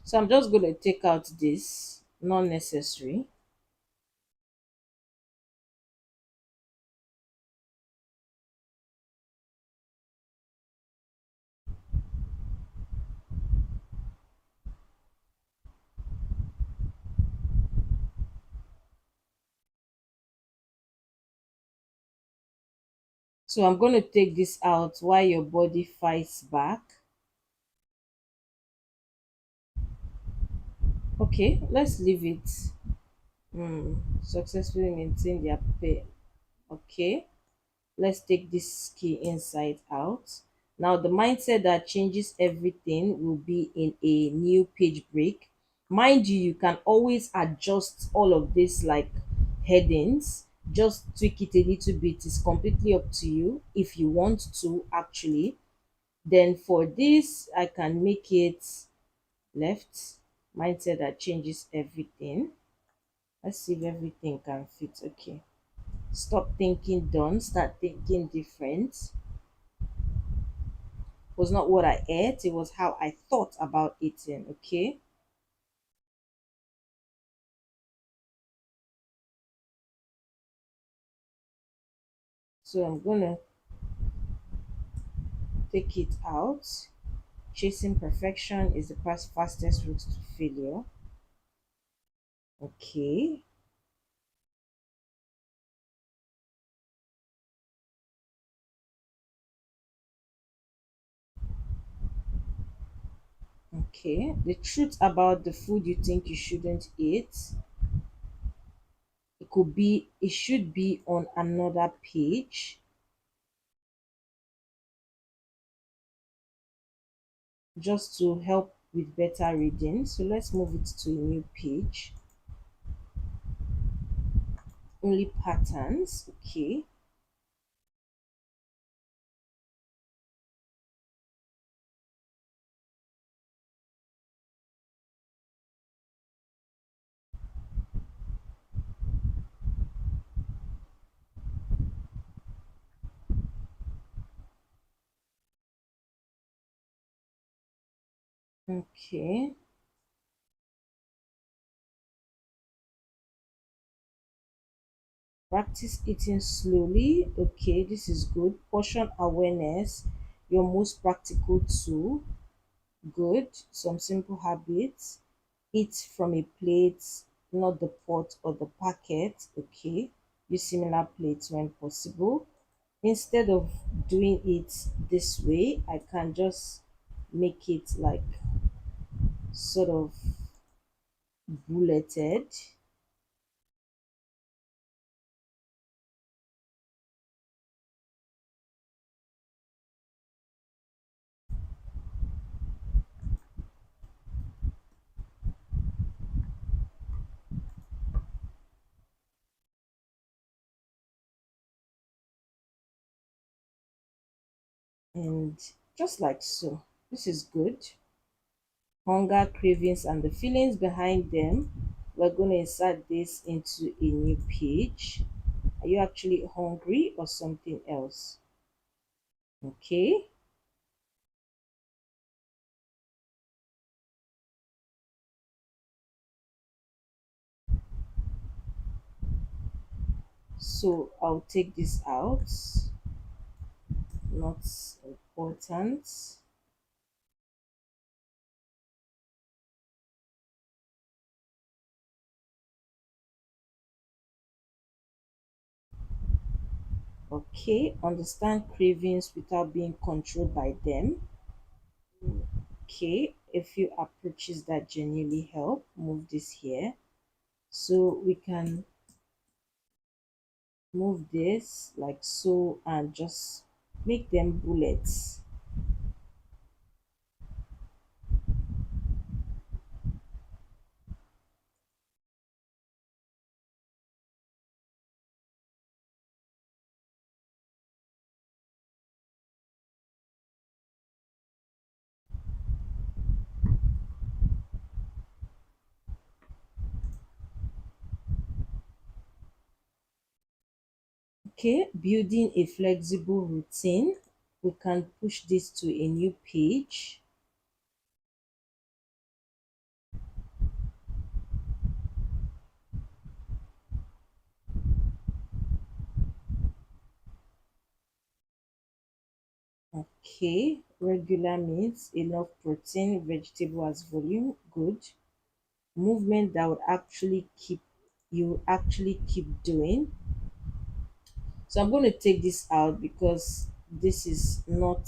So I'm just going to take out this, not necessary. So I'm going to take this out while your body fights back. Okay, let's leave it. Successfully maintain their pay. Okay. Let's take this key inside out. Now, the mindset that changes everything will be in a new page break. Mind you, you can always adjust all of this like headings, just tweak it a little bit. It's completely up to you if you want to actually. Then for this, I can make it left. Mindset that changes everything. Let's see if everything can fit. Okay. Stop thinking done, start thinking different. Was not what I ate, it was how I thought about eating. Okay. So I'm gonna take it out. Chasing perfection is the fastest route to failure. Okay. Okay. The truth about the food you think you shouldn't eat. It should be on another page just to help with better reading. So let's move it to a new page. Only patterns. Okay. Okay. Practice eating slowly. Okay, this is good. Portion awareness, your most practical tool. Good. Some simple habits. Eat from a plate, not the pot or the packet. Okay. Use similar plates when possible. Instead of doing it this way, I can just make it like sort of bulleted. And just like so. This is good. Hunger, cravings, and the feelings behind them. We're going to insert this into a new page. Are you actually hungry or something else? Okay. So I'll take this out. Not important. Okay. Understand cravings without being controlled by them. Okay. A few approaches that genuinely help. Move this here. So we can move this like so and just make them bullets. Okay, building a flexible routine. We can push this to a new page. Okay, regular meals, enough protein, vegetable as volume, good. Movement that would actually keep doing. So I'm going to take this out because this is not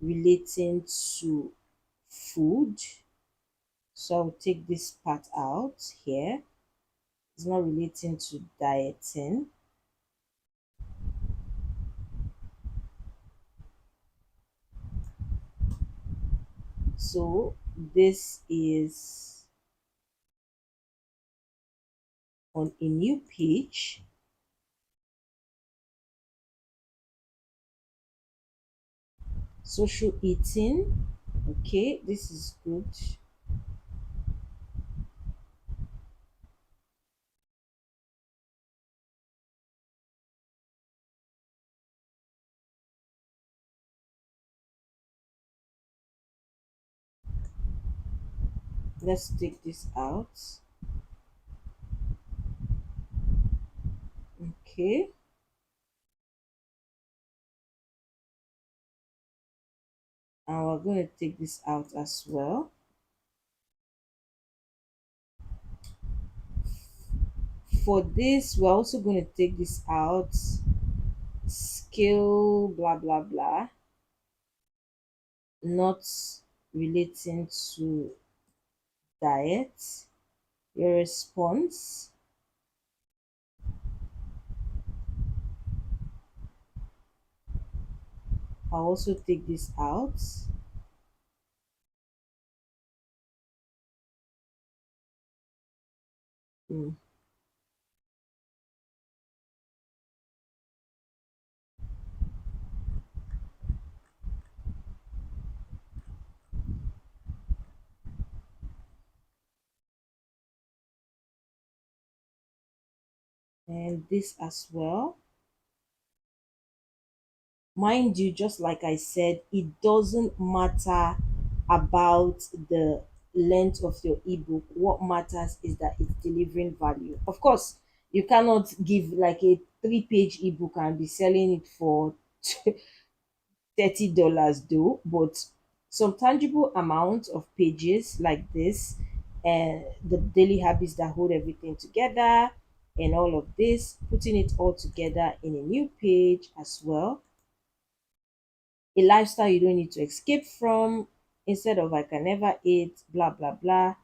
relating to food. So I'll take this part out here. It's not relating to dieting. So this is on a new page. Social eating. Okay, this is good. Let's take this out. Okay, and we're going to take this out as well. For this, we're also going to take this out. Skill, blah blah blah. Not relating to diet. Your response. I'll also take this out. Mm. And this as well. Mind you, just like I said, it doesn't matter about the length of your ebook. What matters is that it's delivering value. Of course, you cannot give like a 3-page ebook and be selling it for $30 though, but some tangible amount of pages like this, and the daily habits that hold everything together, and all of this, putting it all together in a new page as well, a lifestyle you don't need to escape from, instead of I can never eat, blah blah blah.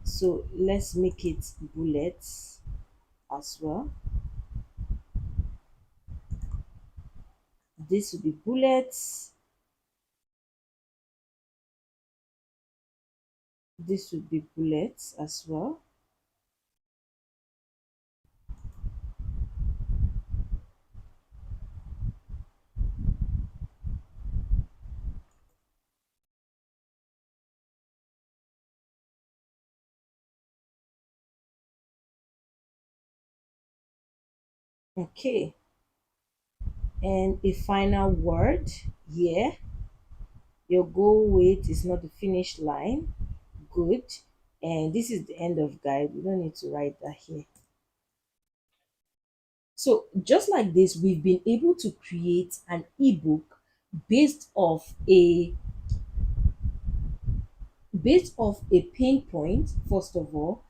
So let's make it bullets as well. This will be bullets. This will be bullets as well. Okay, and a final word here. Your goal weight is not the finish line. Good. And this is the end of guide. We don't need to write that here. So just like this, we've been able to create an ebook based off a pain point, first of all,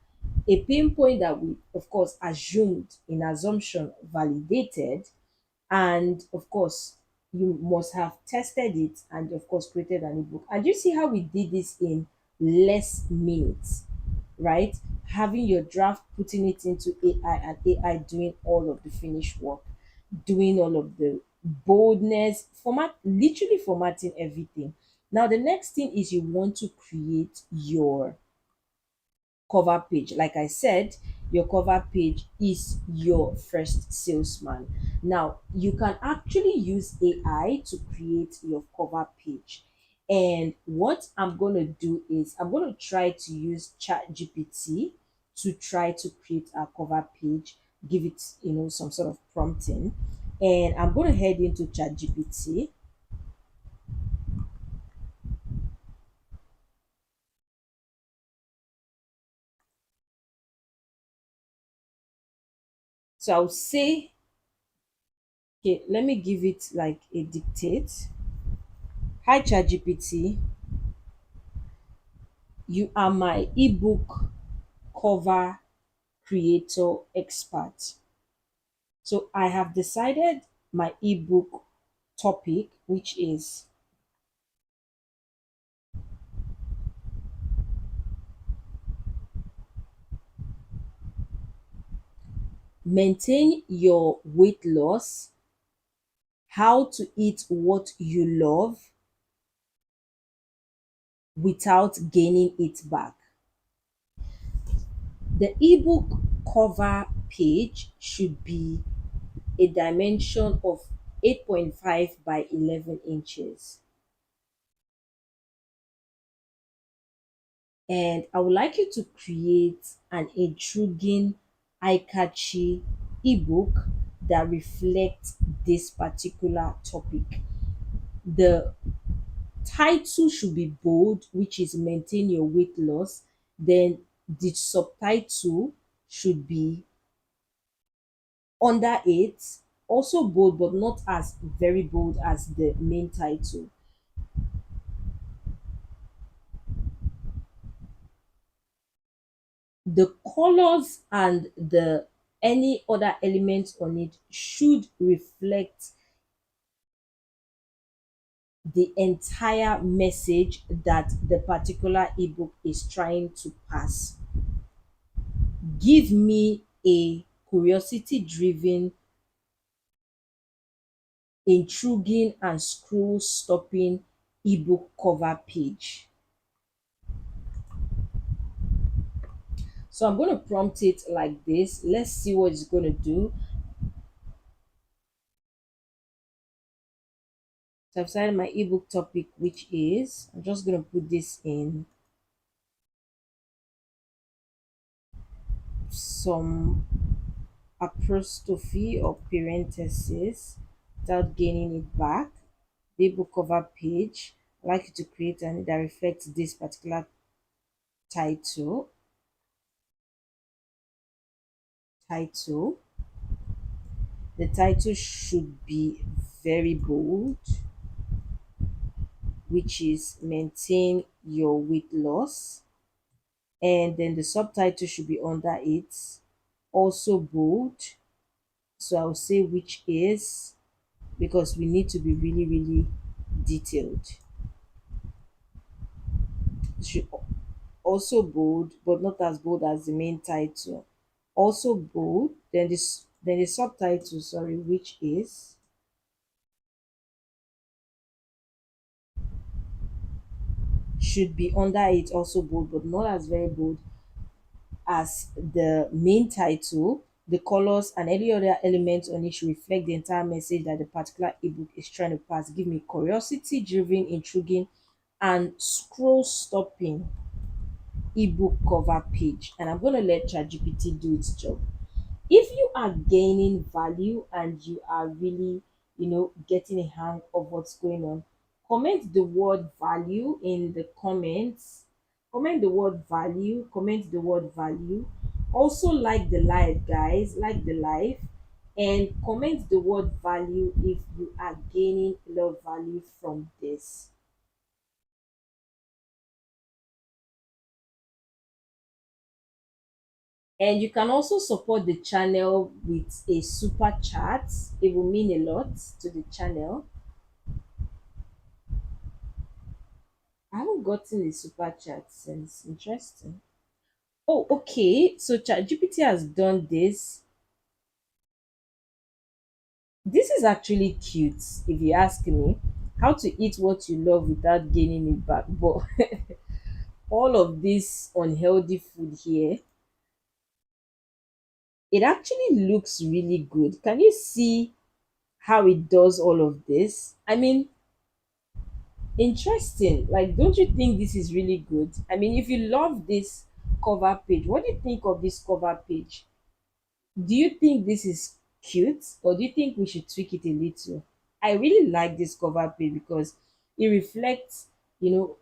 a pain point that we of course assumed, in assumption validated, and of course you must have tested it and of course created an ebook. And you see how we did this in less minutes, right? Having your draft, putting it into AI, and AI doing all of the finished work, doing all of the boldness, format, literally formatting everything. Now the next thing is you want to create your cover page. Like I said, your cover page is your first salesman. Now, you can actually use AI to create your cover page. And what I'm going to do is I'm going to try to use ChatGPT to try to create a cover page, give it, some sort of prompting. And I'm going to head into ChatGPT. So I'll say, okay, let me give it like a dictate. Hi, ChatGPT. You are my ebook cover creator expert. So I have decided my ebook topic, which is maintain your weight loss, how to eat what you love without gaining it back. The ebook cover page should be a dimension of 8.5 by 11 inches. And I would like you to create an intriguing, eye-catchy ebook that reflects this particular topic. The title should be bold, which is maintain your weight loss. Then the subtitle should be under it, also bold, but not as very bold as the main title. The colors and the any other elements on it should reflect the entire message that the particular ebook is trying to pass. Give me a curiosity driven, intriguing, and scroll stopping ebook cover page. So I'm going to prompt it like this. Let's see what it's going to do. So I've started my ebook topic, which is, I'm just going to put this in some apostrophe or parenthesis without gaining it back. The ebook cover page. I like you to create and that reflects this particular title. Title. The title should be very bold, which is maintain your weight loss. And then the subtitle should be under it, also bold. So I'll say which is, because we need to be really, really detailed. It should also bold, but not as bold as the main title. Also bold. Then the subtitle, sorry, which is should be under it, also bold, but not as very bold as the main title. The colors and any other elements on it should reflect the entire message that the particular ebook is trying to pass. Give me curiosity driven, intriguing, and scroll stopping ebook cover page. And I'm going to let ChatGPT do its job. If you are gaining value and you are really, getting a hang of what's going on, comment the word value in the comments. Comment the word value, comment the word value. Also like the live, guys, like the live, and comment the word value if you are gaining a lot of value from this. And you can also support the channel with a super chat. It will mean a lot to the channel. I haven't gotten a super chat since. Interesting. Oh, okay. So ChatGPT has done this. This is actually cute, if you ask me. How to eat what you love without gaining it back. But all of this unhealthy food here, it actually looks really good. Can you see how it does all of this? I mean, interesting. Like, don't you think this is really good? I mean, if you love this cover page, what do you think of this cover page? Do you think this is cute, or do you think we should tweak it a little? I really like this cover page because it reflects, you know,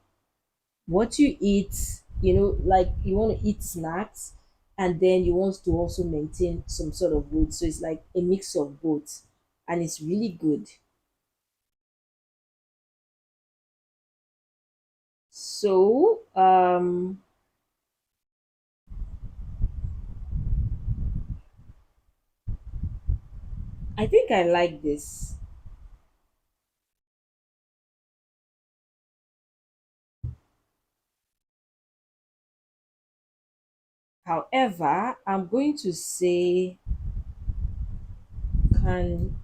what you eat, like you want to eat snacks and then you want to also maintain some sort of weight. So it's like a mix of both and it's really good. So, I think I like this. However, I'm going to say, can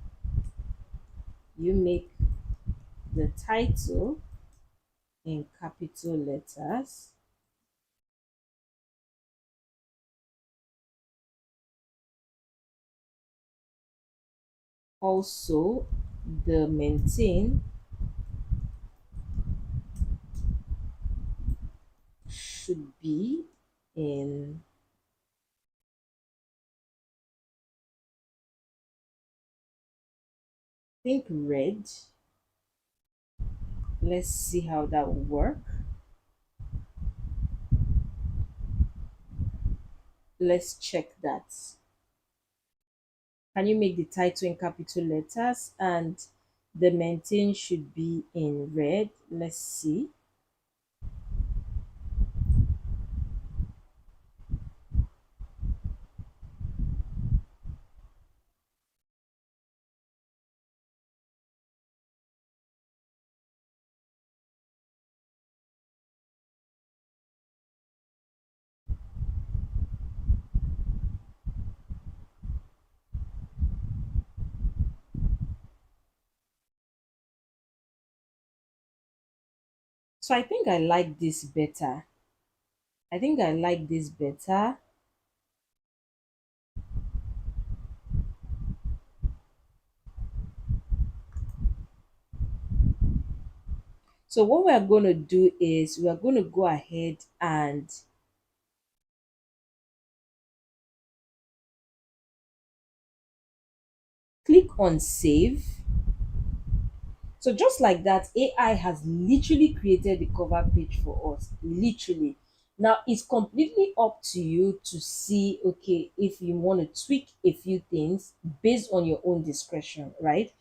you make the title in capital letters? Also, the maintain should be in think red. Let's see how that will work. Let's check that. Can you make the title in capital letters and the maintain should be in red? Let's see. So I think I like this better. I think I like this better. So what we are going to do is we are going to go ahead and click on save. So just like that, AI has literally created the cover page for us. Literally. Now it's completely up to you to see, okay, if you want to tweak a few things based on your own discretion, right?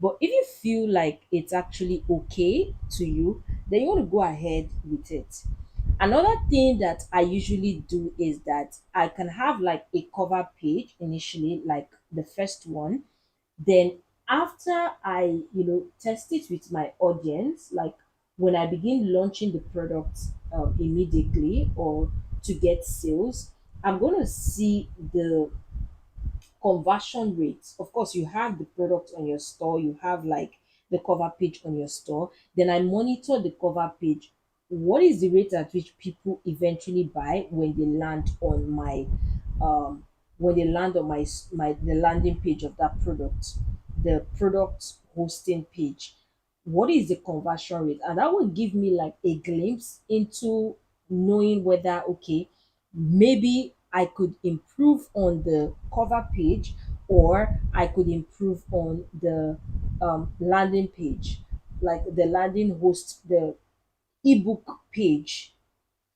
But if you feel like it's actually okay to you, then you want to go ahead with it. Another thing that I usually do is that I can have like a cover page initially, like the first one. Then after I, test it with my audience, like when I begin launching the product immediately or to get sales, I'm going to see the conversion rates. Of course, you have the product on your store, you have like the cover page on your store. Then I monitor the cover page. What is the rate at which people eventually buy when they land on my my the landing page of that product, the product hosting page? What is the conversion rate? And that will give me like a glimpse into knowing whether, okay, maybe I could improve on the cover page, or I could improve on the landing page, like the landing host, the ebook page.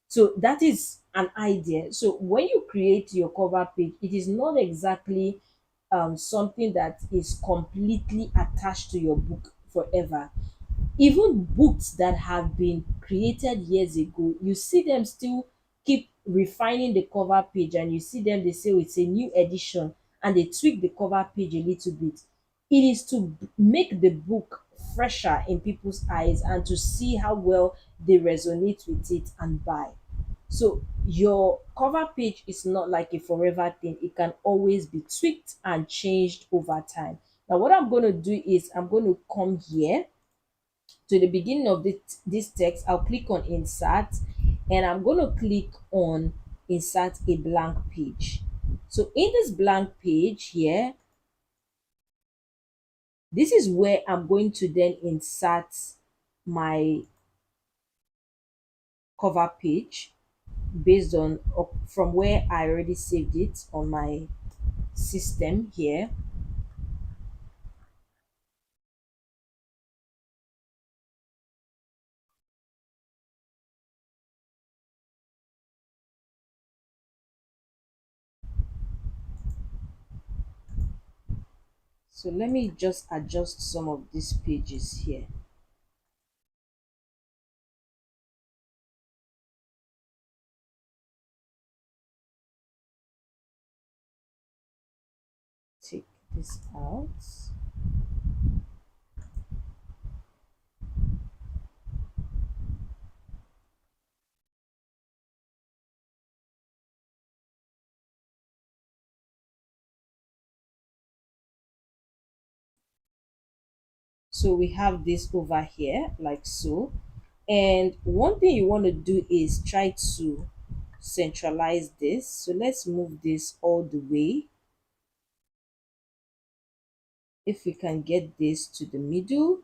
So that is an idea. So when you create your cover page, it is not exactly something that is completely attached to your book forever. Even books that have been created years ago, you see them still keep refining the cover page, and you see them, they say, "Oh, it's a new edition," and they tweak the cover page a little bit. It is to make the book fresher in people's eyes and to see how well they resonate with it and buy. So your cover page is not like a forever thing. It can always be tweaked and changed over time. Now what I'm going to do is I'm going to come here to the beginning of this text. I'll click on insert, and I'm going to click on insert a blank page. So in this blank page here, this is where I'm going to then insert my cover page based on from where I already saved it on my system here. So let me just adjust some of these pages here. Take this out. So we have this over here like so. And one thing you want to do is try to centralize this. So let's move this all the way. If we can get this to the middle.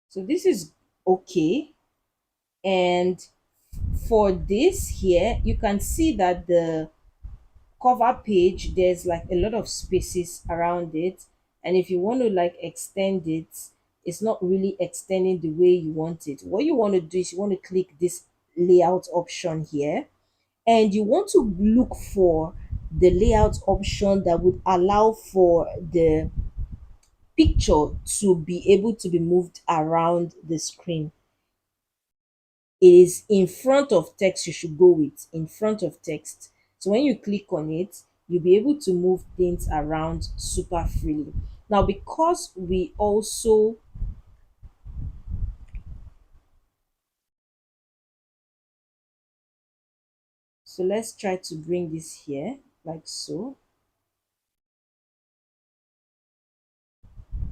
So this is okay. And for this here, you can see that the cover page, there's like a lot of spaces around it. And if you want to like extend it, it's not really extending the way you want it. What you want to do is you want to click this layout option here, and you want to look for the layout option that would allow for the picture to be able to be moved around the screen. It is in front of text, you should go with in front of text. So when you click on it, you'll be able to move things around super freely. Now because we also So let's try to bring this here like so.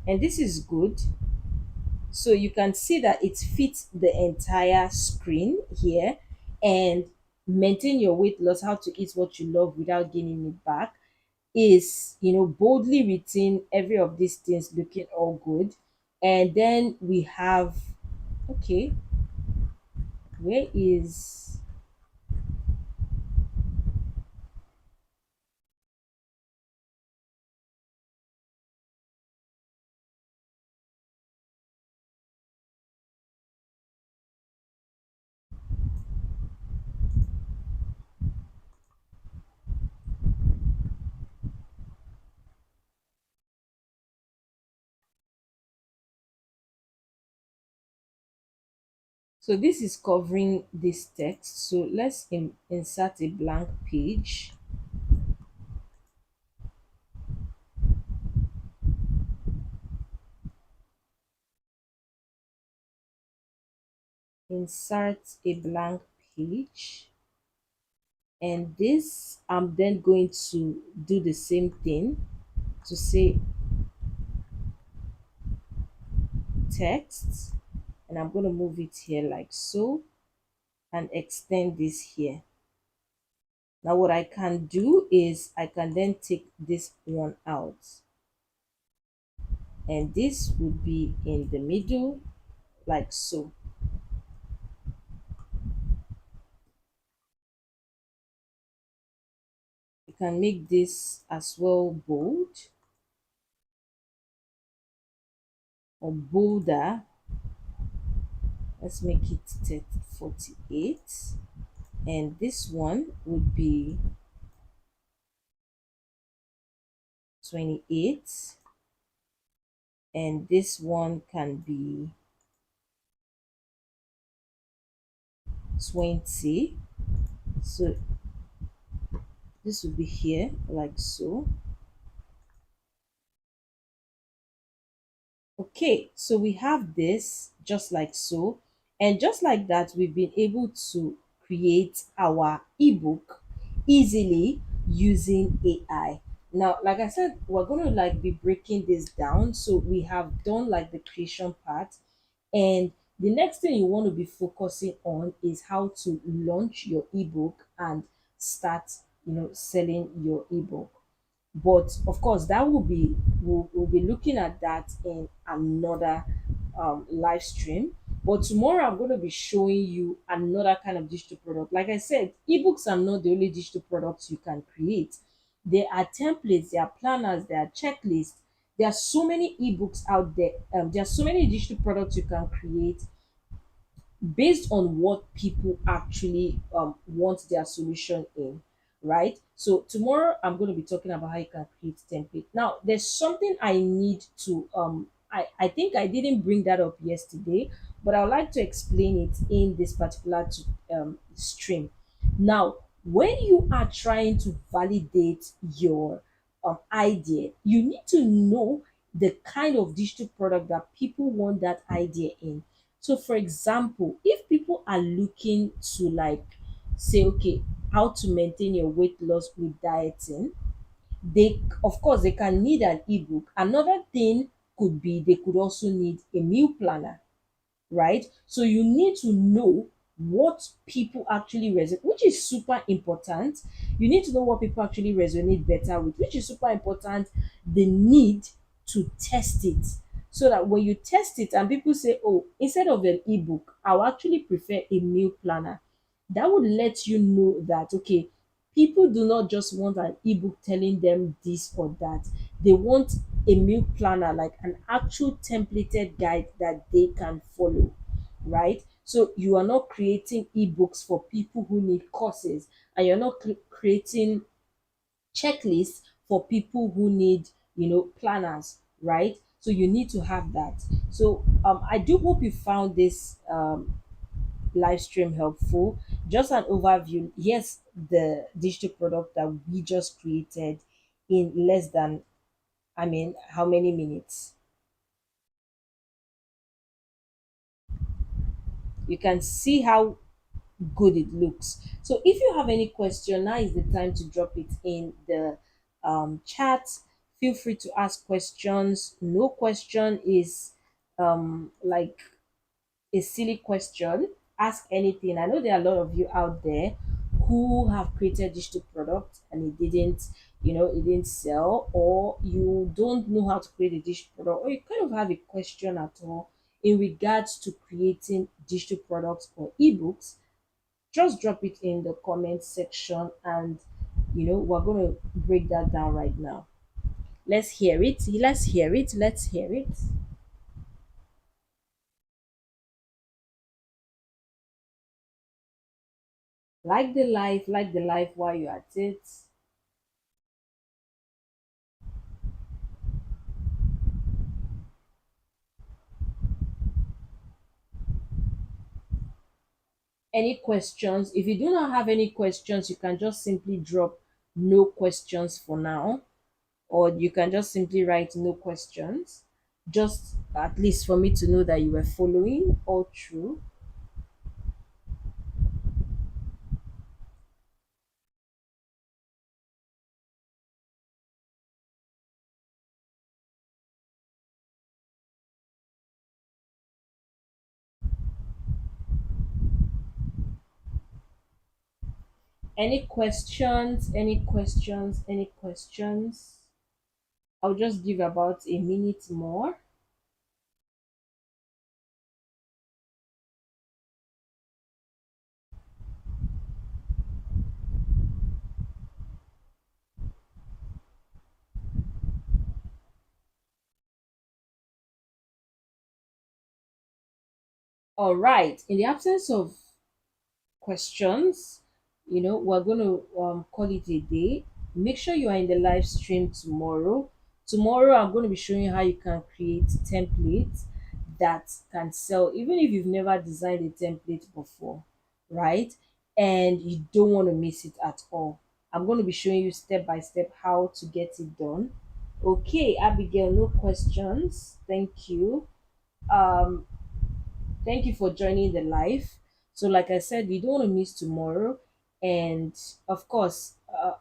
And this is good. So you can see that it fits the entire screen here. And maintain your weight loss, how to eat what you love without gaining it back, is, boldly written, every of these things looking all good. And then we have, okay, where is, so this is covering this text. So let's insert a blank page. Insert a blank page. And this, I'm then going to do the same thing to say text, and I'm going to move it here like so and extend this here. Now what I can do is I can then take this one out, and this would be in the middle like so. You can make this as well bold or bolder. Let's make it 48, and this one would be 28, and this one can be 20. So this will be here like so. Okay, so we have this just like so, and just like that, we've been able to create our ebook easily using AI. Now, like I said, we're going to like be breaking this down. So we have done like the creation part, and the next thing you want to be focusing on is how to launch your ebook and start, selling your ebook. But of course, that will be, we'll be looking at that in another live stream. But tomorrow I'm going to be showing you another kind of digital product. Like I said, ebooks are not the only digital products you can create. There are templates, there are planners, there are checklists. There are so many ebooks out there. There are so many digital products you can create based on what people actually want their solution in, right? So tomorrow I'm going to be talking about how you can create template. Now there's something I need to I think I didn't bring that up yesterday, but I would like to explain it in this particular stream. Now, when you are trying to validate your idea, you need to know the kind of digital product that people want that idea in. So, for example, if people are looking to like say, okay, how to maintain your weight loss with dieting, they, of course, they can need an ebook. Another thing could be they could also need a meal planner, right? So you need to know what people actually resonate, which is super important. You need to know what people actually resonate better with, which is super important. The need to test it, so that when you test it and people say, oh, instead of an ebook, I'll actually prefer a meal planner, that would let you know that, okay, people do not just want an ebook telling them this or that. They want a meal planner, like an actual templated guide that they can follow, right? So you are not creating ebooks for people who need courses, and you're not creating checklists for people who need, planners, right? So you need to have that. So I do hope you found this live stream helpful. Just an overview. Yes, the digital product that we just created in less than, I mean, how many minutes? You can see how good it looks. So if you have any question, now is the time to drop it in the chat. Feel free to ask questions. No question is like a silly question. Ask anything. I know there are a lot of you out there who have created digital product and it didn't sell, or you don't know how to create a digital product, or you kind of have a question at all in regards to creating digital products or ebooks. Just drop it in the comment section, and we're going to break that down right now. Let's hear it. Let's hear it. Let's hear it. Like the life while you're at it. Any questions? If you do not have any questions, you can just simply drop no questions for now, or you can just simply write no questions, just at least for me to know that you were following all through. Any questions? Any questions? Any questions? I'll just give about a minute more. All right. In the absence of questions, we're going to call it a day. Make sure you are in the live stream tomorrow. Tomorrow, I'm going to be showing you how you can create templates that can sell, even if you've never designed a template before, right? And you don't want to miss it at all. I'm going to be showing you step by step how to get it done. Okay, Abigail, no questions. Thank you. Um, Thank you for joining the live. So, like I said, you don't want to miss tomorrow. And of course,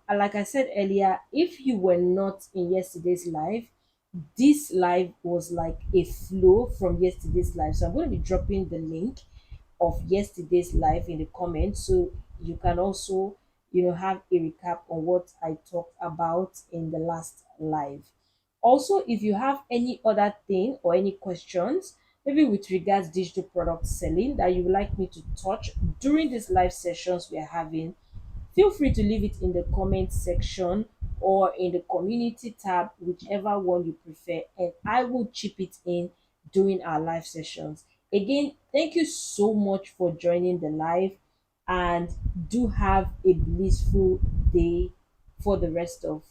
like I said earlier, if you were not in yesterday's live, this live was like a flow from yesterday's live. So, I'm going to be dropping the link of yesterday's live in the comments, so you can also have a recap on what I talked about in the last live. Also, if you have any other thing or any questions, maybe with regards digital product selling, that you would like me to touch during these live sessions we are having, feel free to leave it in the comment section or in the community tab, whichever one you prefer, and I will chip it in during our live sessions. Again, thank you so much for joining the live, and do have a blissful day for the rest of